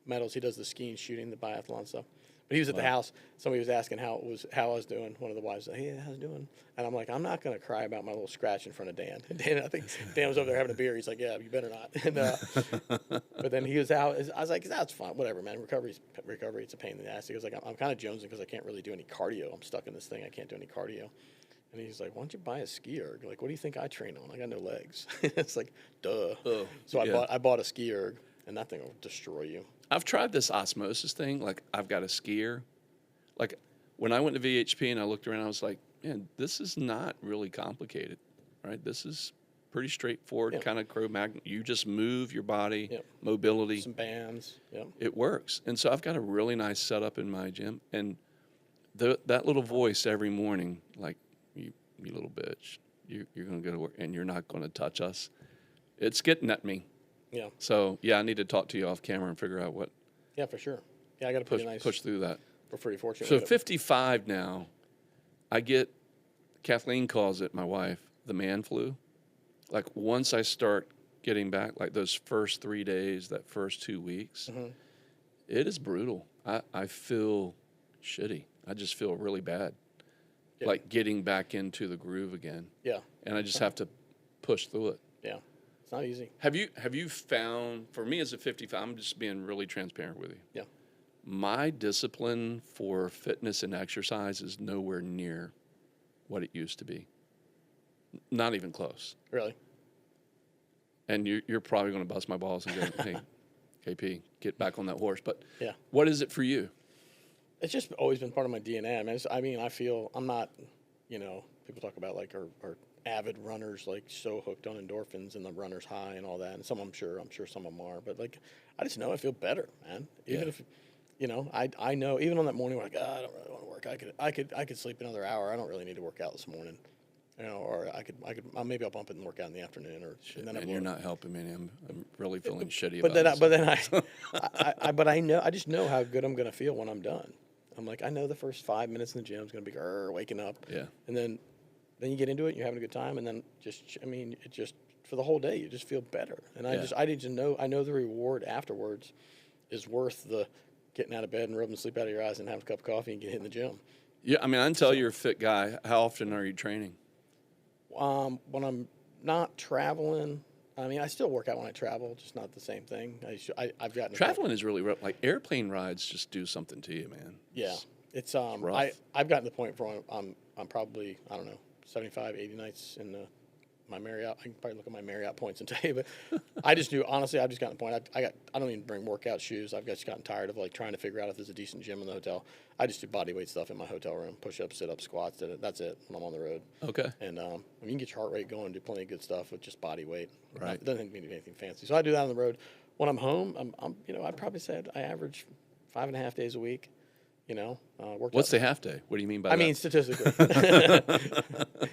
medals. He does the skiing, shooting, the biathlon stuff. But he was at the house. Somebody was asking how I was doing. One of the wives said, "Hey, how's it doing?" And I'm like, "I'm not going to cry about my little scratch in front of Dan." And I think Dan was over there having a beer. He's like, "Yeah, you better not." And, but then he was out. I was like, "That's fine. Whatever, man. Recovery. It's a pain in the ass." He goes like, "I'm kind of jonesing because I can't really do any cardio. I'm stuck in this thing. I can't do any cardio." And he's like, "Why don't you buy a ski erg? Like, what do you think I train on? I got no legs." It's like, duh. So I bought a ski erg, and that thing will destroy you. I've tried this osmosis thing. Like, I've got a skier. Like, when I went to VHP and I looked around, I was like, man, this is not really complicated, right? This is pretty straightforward, kind of Cro-Magnon. You just move your body, mobility. Some bands. It works. And so I've got a really nice setup in my gym. And that little voice every morning, like, you little bitch, you're going to go to work and you're not going to touch us. It's getting at me. Yeah. So, I need to talk to you off camera and figure out what. Yeah, for sure. Yeah, I got a push through that. We're pretty fortunate. So 55 now, I get, Kathleen calls it, my wife, the man flu. Like, once I start getting back, like those first 3 days, that first 2 weeks, it is brutal. I feel shitty. I just feel really bad. Yeah. Like getting back into the groove again. Yeah. And I just have to push through it. Yeah. It's not easy. Have you found, for me as a 55, I'm just being really transparent with you. Yeah. My discipline for fitness and exercise is nowhere near what it used to be. Not even close. Really? And you're probably going to bust my balls and go, hey, KP, get back on that horse. But yeah, what is it for you? It's just always been part of my DNA. I mean, I feel I'm not, people talk about like are avid runners, like so hooked on endorphins and the runner's high and all that. And I'm sure some of them are. But like, I just know I feel better, man. Even if, I know even on that morning where I don't really want to work. I could sleep another hour. I don't really need to work out this morning. Or maybe I'll bump it and work out in the afternoon. And you're not helping me. I'm really feeling shitty but about it. But I just know how good I'm going to feel when I'm done. I'm like, I know the first 5 minutes in the gym is going to be waking up. Yeah. And then you get into it, and you're having a good time, and then it just for the whole day you just feel better. And I need to know. I know the reward afterwards is worth the getting out of bed and rubbing the sleep out of your eyes and having a cup of coffee and getting in the gym. Yeah, I mean, I can tell you're a fit guy. How often are you training? When I'm not traveling, I mean, I still work out when I travel, just not the same thing. I've gotten traveling is really rough. Like airplane rides just do something to you, man. Yeah, it's rough. I've gotten to the point where I'm probably 75, 80 nights in my Marriott. I can probably look at my Marriott points and tell you, but I just do honestly. I've just gotten to the point. I don't even bring workout shoes. I've just gotten tired of like trying to figure out if there's a decent gym in the hotel. I just do body weight stuff in my hotel room: push-ups, sit-ups, squats. That's it when I'm on the road. Okay. And you can get your heart rate going, do plenty of good stuff with just body weight. Right. It doesn't mean to do anything fancy. So I do that on the road. When I'm home, I'd probably say I average 5.5 days a week. What's the half day? What do you mean by that? I mean, statistically.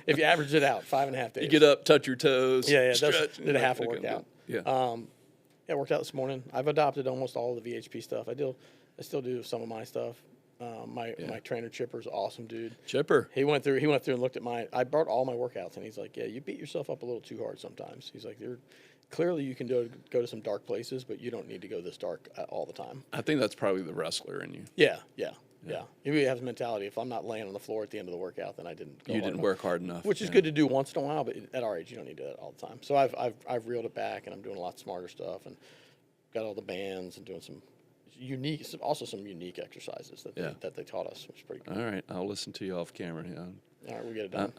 If you average it out, 5.5 days. You get up, touch your toes. Yeah, stretch, did a half a workout. Yeah. I worked out this morning. I've adopted almost all of the VHP stuff. I still do some of my stuff. My trainer Chipper's awesome, dude. Chipper. He went through and looked at I brought all my workouts, and he's like, yeah, you beat yourself up a little too hard sometimes. He's like, clearly you can go to some dark places, but you don't need to go this dark all the time. I think that's probably the wrestler in you. Yeah. Yeah. You have the mentality, if I'm not laying on the floor at the end of the workout, then I didn't go You hard didn't enough. work hard enough. Which is good to do once in a while, but at our age, you don't need to do that all the time. So I've reeled it back, and I'm doing a lot smarter stuff, and got all the bands and doing some unique exercises that they taught us, which is pretty cool. All right, I'll listen to you off camera. Yeah. All right, we get it done.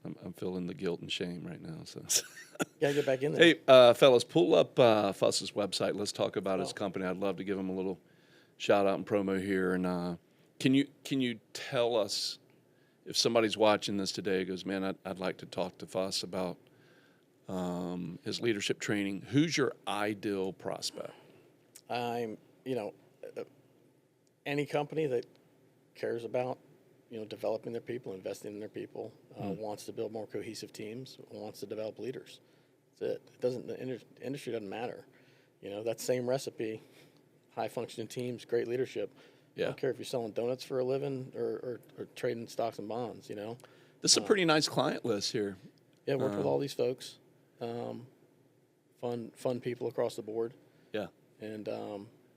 I'm feeling the guilt and shame right now. So, Gotta get back in there. hey, fellas, pull up Fuss's website. Let's talk about his company. I'd love to give him a little shout out and promo here. And can you tell us, if somebody's watching this today, goes, man, I'd like to talk to Fuss about his leadership training. Who's your ideal prospect? Any company that cares about developing their people, investing in their people, wants to build more cohesive teams, wants to develop leaders. That's it. The industry doesn't matter. That same recipe, high functioning teams, great leadership. Yeah. I don't care if you're selling donuts for a living or trading stocks and bonds. This is a pretty nice client list here. Yeah, worked with all these folks. Fun people across the board. Yeah. And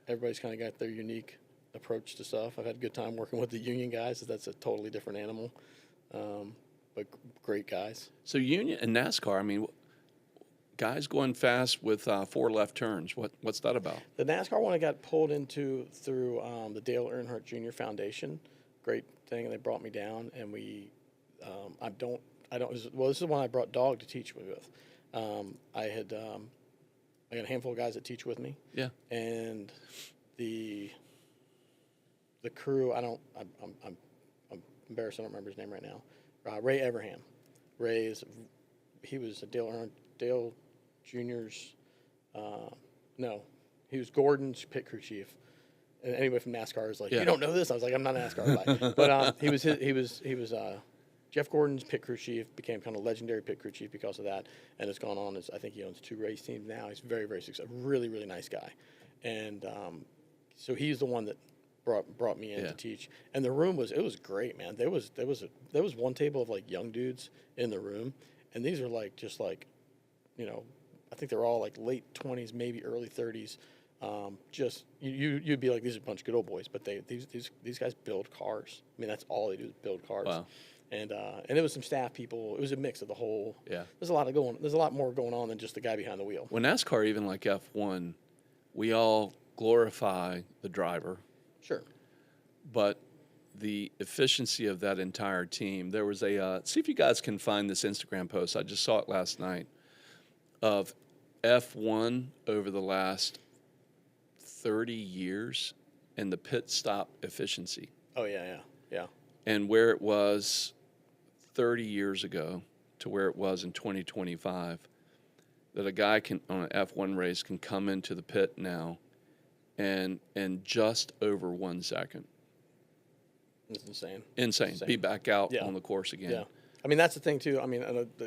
everybody's kind of got their unique approach to stuff. I've had a good time working with the union guys. That's a totally different animal, but great guys. So union and NASCAR, I mean, guys going fast with 4 left turns. What's that about? The NASCAR one I got pulled into through the Dale Earnhardt Jr. Foundation. Great thing. They brought me down, and we. This is the one I brought Dog to teach me with. I got a handful of guys that teach with me. Yeah. And the crew, I'm embarrassed I don't remember his name right now. Ray Everham. He was a Dale Jr.'s, he was Gordon's pit crew chief. And anybody from NASCAR was like, you don't know this? I was like, I'm not a NASCAR guy. But he was Jeff Gordon's pit crew chief, became kind of legendary pit crew chief because of that, and has gone on. I think he owns 2 race teams now. He's very, very successful. Really, really nice guy. And so he's the one that brought me in to teach. And the room was great, man. There was one table of like young dudes in the room, and these are I think they're all like late 20s, maybe early 30s. You'd be like, these are a bunch of good old boys, but these guys build cars. I mean, that's all they do is build cars. Wow. And it was some staff people. It was a mix of the whole. Yeah. There's a lot more going on than just the guy behind the wheel. Well, NASCAR, even like F1, we all glorify the driver. Sure. But the efficiency of that entire team, there was see if you guys can find this Instagram post. I just saw it last night of F1 over the last 30 years and the pit stop efficiency. Oh, yeah. And where it was 30 years ago to where it was in 2025, that a guy on an F1 race can come into the pit now and just over 1 second. It's insane. Insane. Be back out on the course again. Yeah. I mean, that's the thing too. I mean,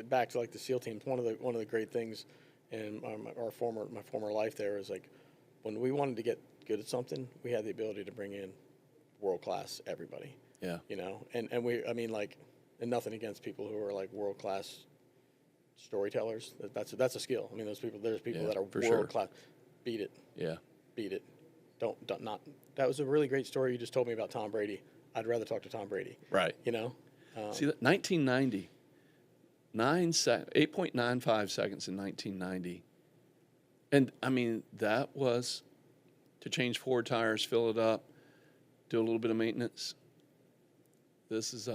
back to like the SEAL teams. One of the great things in my former life there is like when we wanted to get good at something, we had the ability to bring in world class everybody. Yeah. And and nothing against people who are like world class storytellers. That's a skill. I mean, there's people that are world class. Beat it. Yeah. Beat it. Don't not. That was a really great story you just told me about Tom Brady. I'd rather talk to Tom Brady. Right. See that 1990, 8.95 seconds in 1990, and I mean that was to change 4 tires, fill it up, do a little bit of maintenance. This is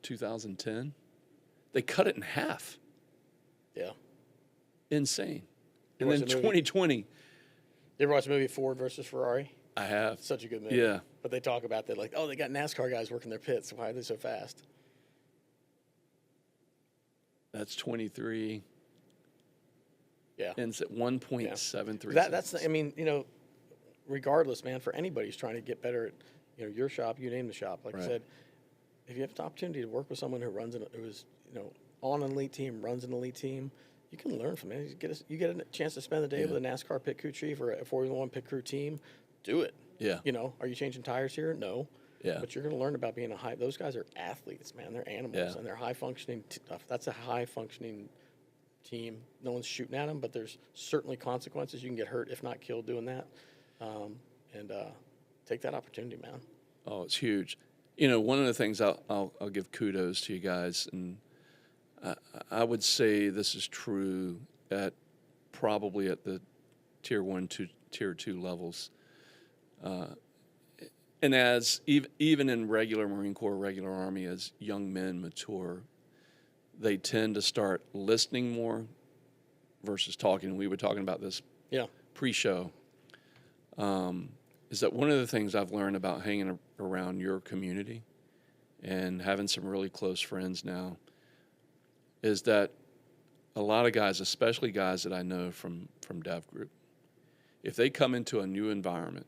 2010. They cut it in half. Yeah. Insane. You And then watched the movie? 2020. You ever watch the movie Ford versus Ferrari? I have. Such a good movie. Yeah. But they talk about that like, oh, they got NASCAR guys working their pits. Why are they so fast? That's 23. Yeah. And it's at 1.73. That's I mean, regardless, man, for anybody who's trying to get better at your shop, you name the shop. Like I said, if you have the opportunity to work with someone who runs who's on an elite team, runs an elite team, you can learn from it. You get a chance to spend the day with a NASCAR pit crew chief or a Formula One pit crew team. Do it. Yeah. Are you changing tires here? No. Yeah. But you're going to learn about being those guys are athletes, man. They're animals and they're high functioning. That's a high functioning team. No one's shooting at them, but there's certainly consequences. You can get hurt, if not killed, doing that. And take that opportunity, man. Oh, it's huge. One of the things I'll give kudos to you guys, and I would say this is true probably at the tier 1 to tier 2 levels. And as even in regular Marine Corps, regular Army, as young men mature, they tend to start listening more versus talking. We were talking about this pre-show. Is that one of the things I've learned about hanging around your community and having some really close friends now is that a lot of guys, especially guys that I know from Dev Group, if they come into a new environment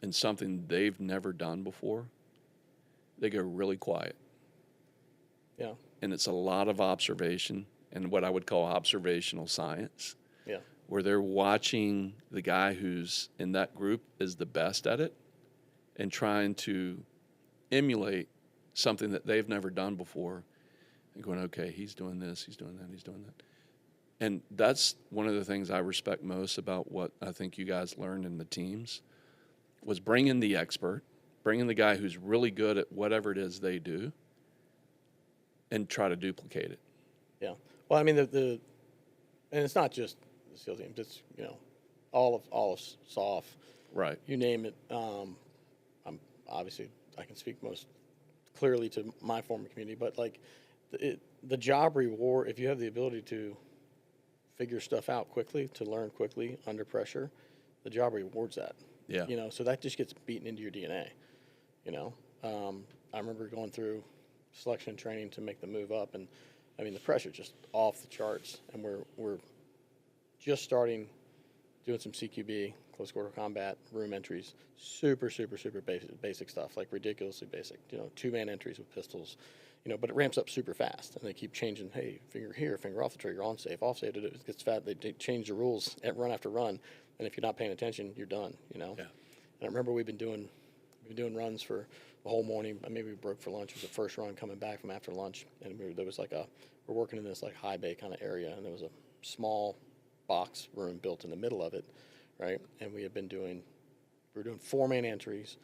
and something they've never done before, they go really quiet. Yeah. And it's a lot of observation and what I would call observational science. Yeah. Where they're watching the guy who's in that group is the best at it and trying to emulate something that they've never done before and going, okay, he's doing this, he's doing that, he's doing that. And that's one of the things I respect most about what I think you guys learned in the teams was bringing the expert, bringing the guy who's really good at whatever it is they do and try to duplicate it. Yeah. Well, I mean, and it's not just the SEAL team. It's, all of SOF. Right. You name it. I'm obviously, I can speak most clearly to my former community, but like the job reward, if you have the ability to figure stuff out quickly, to learn quickly under pressure, the job rewards that. Yeah. So that just gets beaten into your DNA. I remember going through selection and training to make the move up, and I mean the pressure just off the charts, and we're just starting doing some CQB, close quarter combat, room entries, super basic stuff, like ridiculously basic, 2-man entries with pistols, but it ramps up super fast, and they keep changing, hey, finger here, finger off the trigger, on safe, off safe, it gets fat, they change the rules at run after run, and if you're not paying attention, you're done, Yeah. And I remember we've been doing runs for the whole morning. Maybe we broke for lunch. It was the first run coming back from after lunch, and we're working in this like high bay kind of area, and there was a small box room built in the middle of it, right? And we were doing 4-man entries,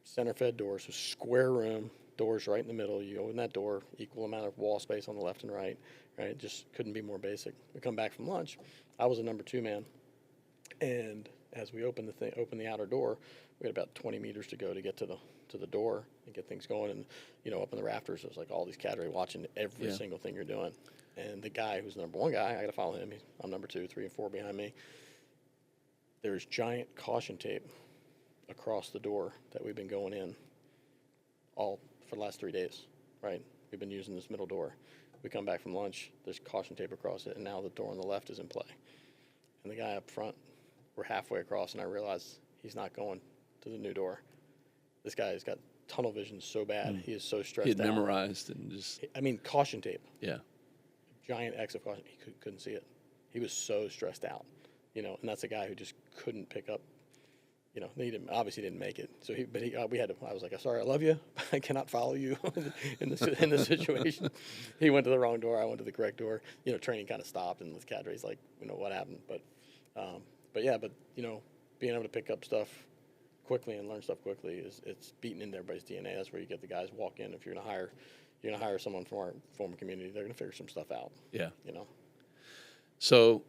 center fed doors, so square room, doors right in the middle. You open that door, equal amount of wall space on the left and right? It just couldn't be more basic. We come back from lunch. I was a number 2 man, and as we opened the outer door, we had about 20 meters to go to get to the door and get things going. And up in the rafters, there's like all these cadre watching every single thing you're doing. And the guy who's the number 1 guy, I got to follow him. I'm number 2, 3, and 4 behind me. There's giant caution tape across the door that we've been going in all for the last 3 days, right? We've been using this middle door. We come back from lunch, there's caution tape across it, and now the door on the left is in play. And the guy up front, we're halfway across, and I realize he's not going to the new door. This guy has got tunnel vision so bad. He is so stressed out. He had memorized and just... caution tape. Yeah. Giant X of caution. He couldn't see it. He was so stressed out, and that's a guy who just couldn't pick up. He obviously didn't make it. So I was like, sorry, I love you. I cannot follow you in this situation. He went to the wrong door. I went to the correct door. Training kind of stopped, and with cadre's like, what happened? But being able to pick up stuff quickly and learn stuff quickly it's beaten into everybody's DNA. That's where you get the guys walk in. If you're gonna hire someone from our former community, they're gonna figure some stuff out. Yeah. So,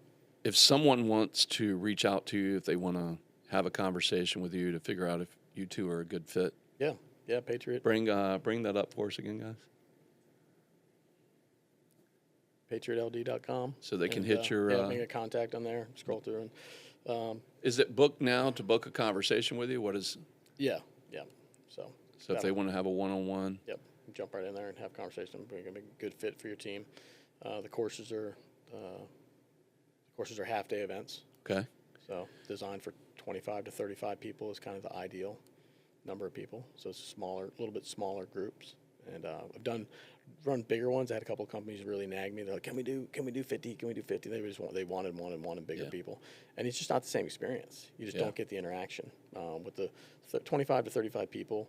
if someone wants to reach out to you, if they want to have a conversation with you to figure out if you two are a good fit. Yeah, Patriot. Bring that up for us again, guys. PatriotLD.com. So they can hit your... make a contact on there, scroll through. And, is it booked now to book a conversation with you? What is... Yeah. So if they want to have a one-on-one... Yep, jump right in there and have a conversation. Bring a good fit for your team. The courses are half-day events. Okay. So designed for 25 to 35 people is kind of the ideal number of people. So it's a little bit smaller groups. And I've run bigger ones. I had a couple of companies really nag me. They're like, can we do 50? Can we do 50? They wanted bigger people. And it's just not the same experience. You just don't get the interaction. With the 25 to 35 people,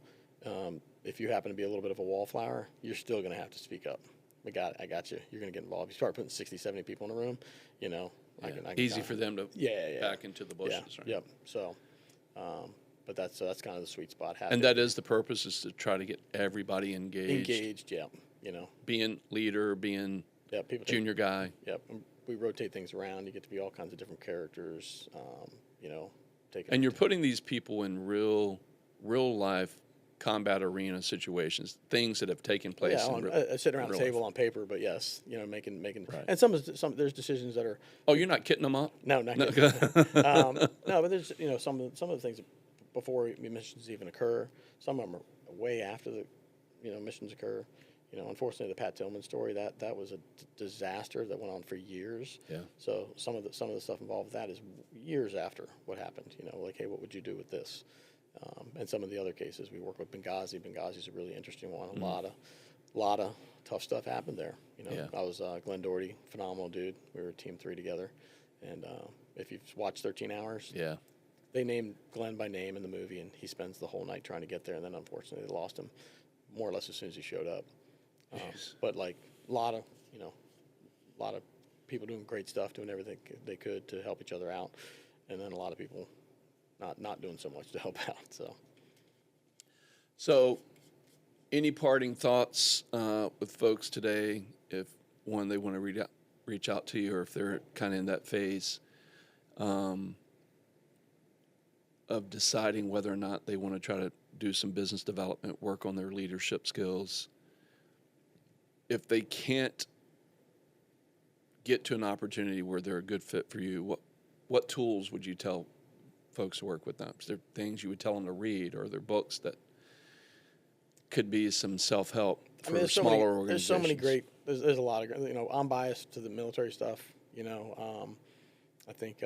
if you happen to be a little bit of a wallflower, you're still going to have to speak up. I got you. You're going to get involved. You start putting 60, 70 people in a room, I can easy for them to back into the bushes. Yeah, right? Yep. So, But that's kind of the sweet spot. And that is the purpose, is to try to get everybody engaged. Engaged, yeah. You know, Being leader, being people junior guy. Yep. We rotate things around. You get to be all kinds of different characters. You know, And you're putting these people in real life combat arena situations, things that have taken place. Sitting around the table life. on paper, but yes, you know, making. Right. And there's decisions that are. Oh, you're not kidding them up? No, not kidding. No, but there's some of the things before missions even occur. Some of them are way after the missions occur. You know, unfortunately, the Pat Tillman story that was a disaster that went on for years. Yeah. So some of the stuff involved with that is years after what happened. You know, like, hey, what would you do with this? And some of the other cases we work with Benghazi. Benghazi's a really interesting one. A lot of tough stuff happened there. You know, I was Glenn Doherty, phenomenal dude. We were Team 3 together. And if you've watched 13 Hours, they named Glenn by name in the movie, and he spends the whole night trying to get there. And then unfortunately, they lost him more or less as soon as he showed up. But like a lot of people doing great stuff, doing everything they could to help each other out, and then a lot of people not doing so much to help out. So, any parting thoughts with folks today? If they want to reach out to you, or if they're kind of in that phase of deciding whether or not they want to try to do some business development, work on their leadership skills. If they can't get to an opportunity where they're a good fit for you, what tools would you tell folks to work with them? Is there things you would tell them to read, or are there books that could be some self-help for smaller organizations? There's so many great. There's a lot of. I'm biased to the military stuff. I think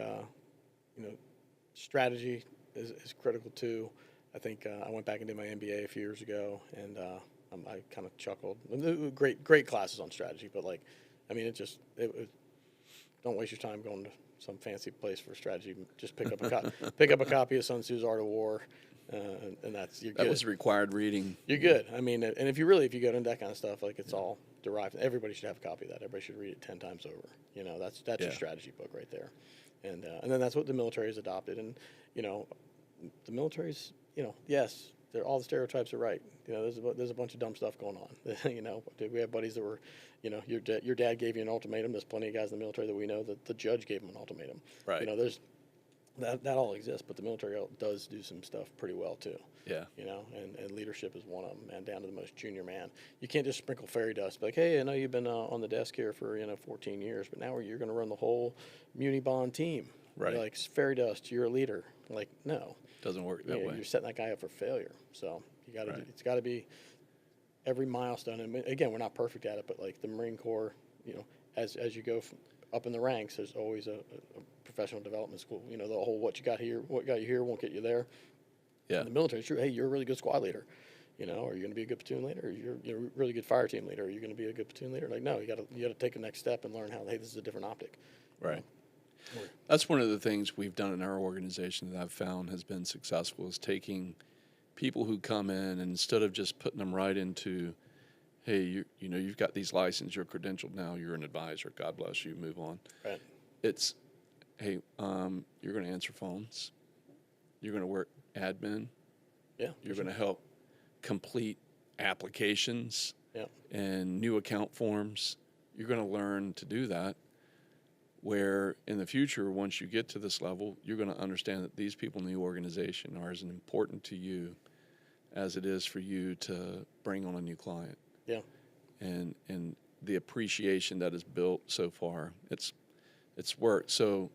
strategy is critical too. I think I went back and did my MBA a few years ago, and I kind of chuckled. Great classes on strategy, but don't waste your time going to some fancy place for strategy. Just pick up a copy of Sun Tzu's Art of War, and you're good. That was required reading. You're good. I mean, and if you go into that kind of stuff, like, it's all derived. Everybody should have a copy of that. Everybody should read it 10 times over. You know, that's your strategy book right there. And then that's what the military has adopted. And the military's, yes, all the stereotypes are right. There's a bunch of dumb stuff going on. We have buddies that were, your dad gave you an ultimatum. There's plenty of guys in the military that we know that the judge gave them an ultimatum. Right. There's that all exists, but the military does do some stuff pretty well too. Yeah. And leadership is one of them, man, down to the most junior man. You can't just sprinkle fairy dust, like, hey, I know you've been on the desk here for 14 years, but now you're going to run the whole Muni Bond team. Right. Like, fairy dust, you're a leader. Like, no. Doesn't work that way. You're setting that guy up for failure. So you got to. It's got to be every milestone. And again, we're not perfect at it, but like the Marine Corps, as you go up in the ranks, there's always a professional development school. The whole what got you here won't get you there. Yeah. In the military, it's true. Hey, you're a really good squad leader. Are you going to be a good platoon leader? Or you're a really good fire team leader. Are you going to be a good platoon leader? Like, no, you got to take the next step and learn how. Hey, this is a different optic. Right. That's one of the things we've done in our organization that I've found has been successful, is taking people who come in, and instead of just putting them right into, hey, you've got these licenses, you're credentialed now, you're an advisor, God bless you, move on. Right. It's, hey, you're going to answer phones, you're going to work admin, you're going to help complete applications and new account forms. You're going to learn to do that, where in the future, once you get to this level, you're going to understand that these people in the organization are as important to you as it is for you to bring on a new client. Yeah. And the appreciation that is built so far, it's worked. So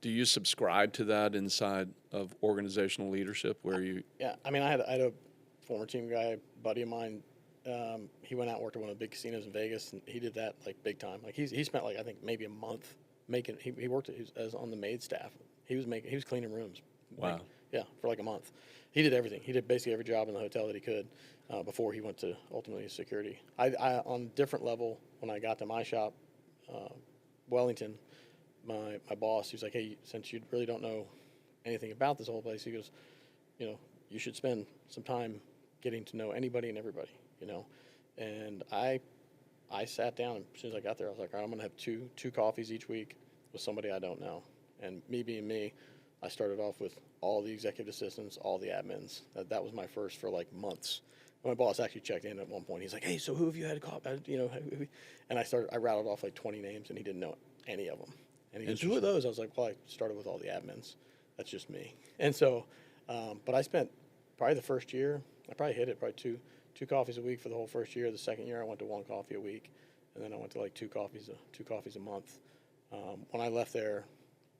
do you subscribe to that inside of organizational leadership where you... Yeah, I mean, I had a former team guy, buddy of mine. He went out and worked at one of the big casinos in Vegas, and he did that like big time. Like he spent like I think maybe a month making. He worked as on the maid staff. He was cleaning rooms. Wow. For like a month. He did everything. He did basically every job in the hotel that he could before he went to ultimately security. I on a different level, when I got to my shop, Wellington, my boss, he was like, hey, since you really don't know anything about this whole place, he goes, you should spend some time getting to know anybody and everybody. And I sat down, and as soon as I got there, I was like, all right, I'm going to have two coffees each week with somebody I don't know. And me being me, I started off with all the executive assistants, all the admins. That was my first for like months. My boss actually checked in at one point. He's like, "Hey, so who have you had coffee?" You know, and I rattled off like 20 names, and he didn't know any of them. And he goes, "Who are those?" I was like, "Well, I started with all the admins. That's just me." And so, but I spent probably the first year, I probably hit it probably two coffees a week for the whole first year. The second year, I went to 1 coffee a week, and then I went to like two coffees a month. When I left there,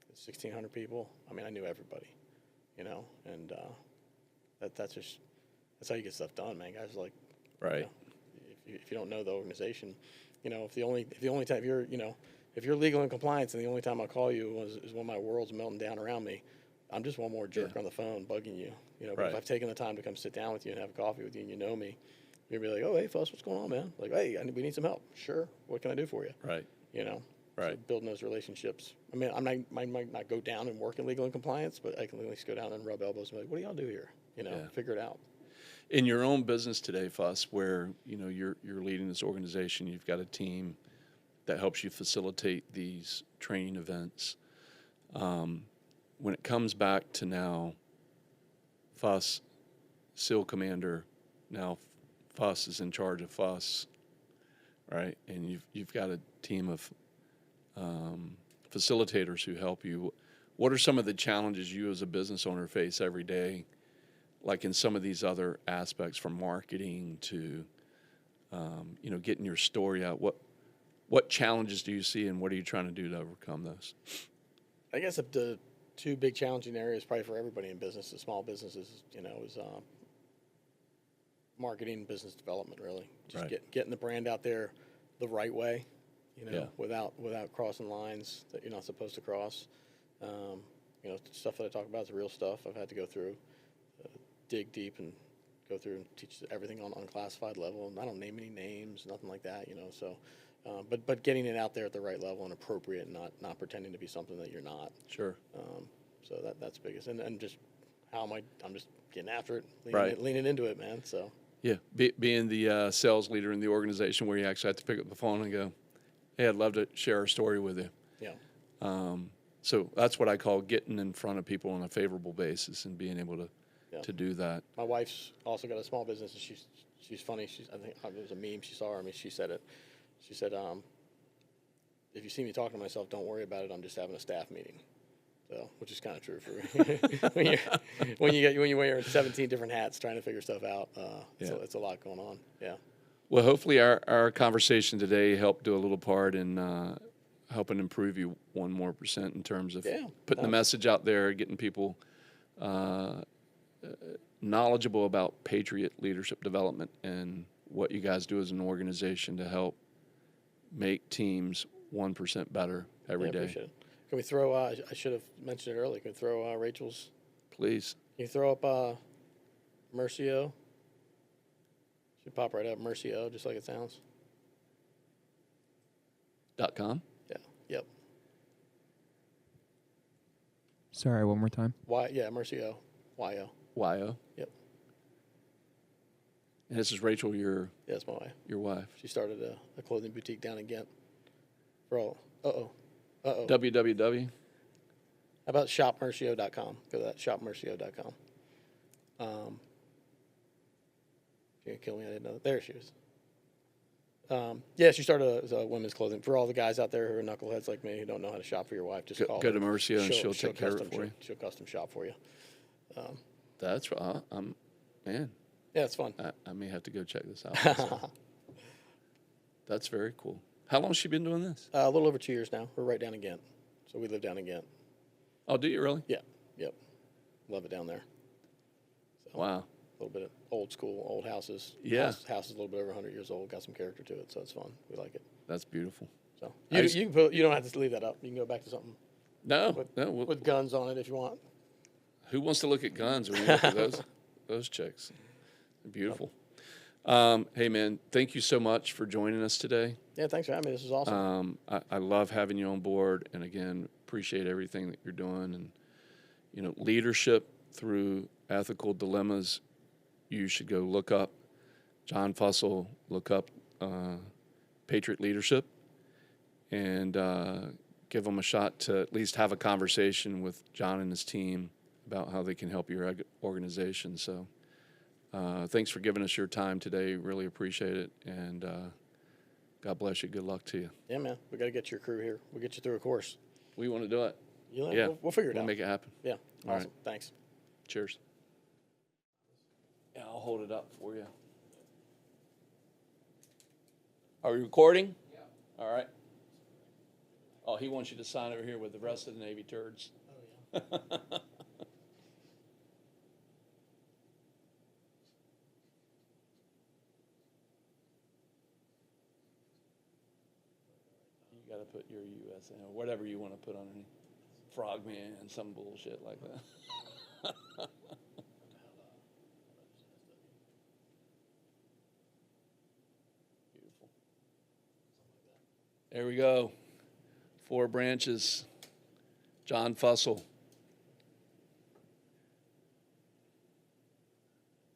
1,600 people. I mean, I knew everybody, you know, and that's how you get stuff done, man. Guys like, Right. you know, if you don't know the organization, you know, if the only time if you're legal in compliance and the only time I call you is when my world's melting down around me, I'm just one more jerk on the phone bugging you, you know. But if I've taken the time to come sit down with you and have a coffee with you and you know me, you'll be like, "Oh, hey, Fuss, what's going on, man?" Like, "Hey, we need some help." "Sure. What can I do for you?" Right. You know. Right. So building those relationships. I mean, I might not go down and work in legal and compliance, but I can at least go down and rub elbows and be like, "What do y'all do here?" You know, figure it out. In your own business today, Fuss, where you know you're leading this organization, you've got a team that helps you facilitate these training events. When it comes back to now, Fuss, SEAL Commander, now Fuss is in charge of Fuss, right? And you've got a team of facilitators who help you. What are some of the challenges you as a business owner face every day, like in some of these other aspects, from marketing to you know, getting your story out? What challenges do you see, and what are you trying to do to overcome those? I guess the two big challenging areas, probably for everybody in business, the small businesses, you know, is marketing and business development. Really, just getting the brand out there the right way, you know, without crossing lines that you're not supposed to cross. You know, stuff that I talk about is real stuff. I've had to go through, dig deep, and go through and teach everything on unclassified level. And I don't name any names, nothing like that, you know. So, but getting it out there at the right level and appropriate, and not pretending to be something that you're not. Sure. So that's biggest, and just I'm just getting after it, Right. leaning into it, man. So. Yeah, being the sales leader in the organization, where you actually have to pick up the phone and go, "Hey, I'd love to share our story with you." Yeah. So that's what I call getting in front of people on a favorable basis and being able to do that. My wife's also got a small business, and she's funny. I think it was a meme she saw. I mean, she said it. She said, "If you see me talking to myself, don't worry about it. I'm just having a staff meeting." So, which is kind of true for when you wear 17 different hats trying to figure stuff out. It's a lot going on. Yeah. Well, hopefully our conversation today helped do a little part in helping improve you 1% more in terms of putting the message out there, getting people knowledgeable about Patriot leadership development and what you guys do as an organization to help make teams 1% better every day. Appreciate it. Can we throw? I should have mentioned it earlier. Can we throw Rachel's? Please. Can you throw up Mercio? Should pop right up, Mercio, just like it sounds. .com? Yeah. Yep. Sorry, one more time. Mercio. Y-O. Y-O? Yep. And this is Rachel, your my wife. Your wife. She started a clothing boutique down in Ghent. For all. www. How about shopmercio.com? Go to that, shopmercio.com. You're going to kill me, I didn't know that. There she is. She started a women's clothing. For all the guys out there who are knuckleheads like me who don't know how to shop for your wife, just call go her. to Mercio and she'll take care of it for you. She'll custom shop for you. That's right. Man. Yeah, it's fun. I may have to go check this out. That's very cool. How long has she been doing this? A little over 2 years now. We're right down in Ghent. So we live down in Ghent. Oh, do you really? Yeah. Yep. Love it down there. So, wow. A little bit of old school, old houses. Yeah. House is a little bit over 100 years old. Got some character to it, so it's fun. We like it. That's beautiful. So you don't have to leave that up. You can go back to something. With guns on it if you want. Who wants to look at guns when you look at those chicks? They're beautiful. Hey, man, thank you so much for joining us today. Yeah, thanks for having me. This is awesome. I love having you on board, and again, appreciate everything that you're doing. And leadership through ethical dilemmas. You should go look up Jon Fussell, look up Patriot Leadership, and give them a shot to at least have a conversation with John and his team about how they can help your organization. So thanks for giving us your time today. Really appreciate it. And God bless you. Good luck to you. Yeah, man. We got to get your crew here. We'll get you through a course. We want to do it. Yeah. We'll figure it We'll out. make it happen. Yeah. All Awesome. right. Thanks. Cheers. Yeah, I'll hold it up for you. Are we recording? Yeah. All right. Oh, he wants you to sign over here with the rest of the Navy turds. Oh, yeah. You got to put your USA or whatever you want to put underneath. Frogman and some bullshit like that. Beautiful. There we go. 4 branches. Jon Fussell.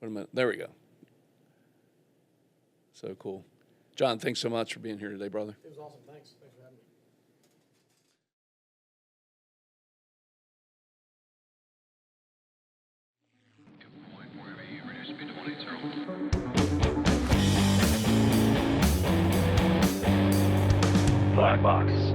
Wait a minute. There we go. So cool. John, thanks so much for being here today, brother. It was awesome. Thanks. Thanks for having me. Blackbox.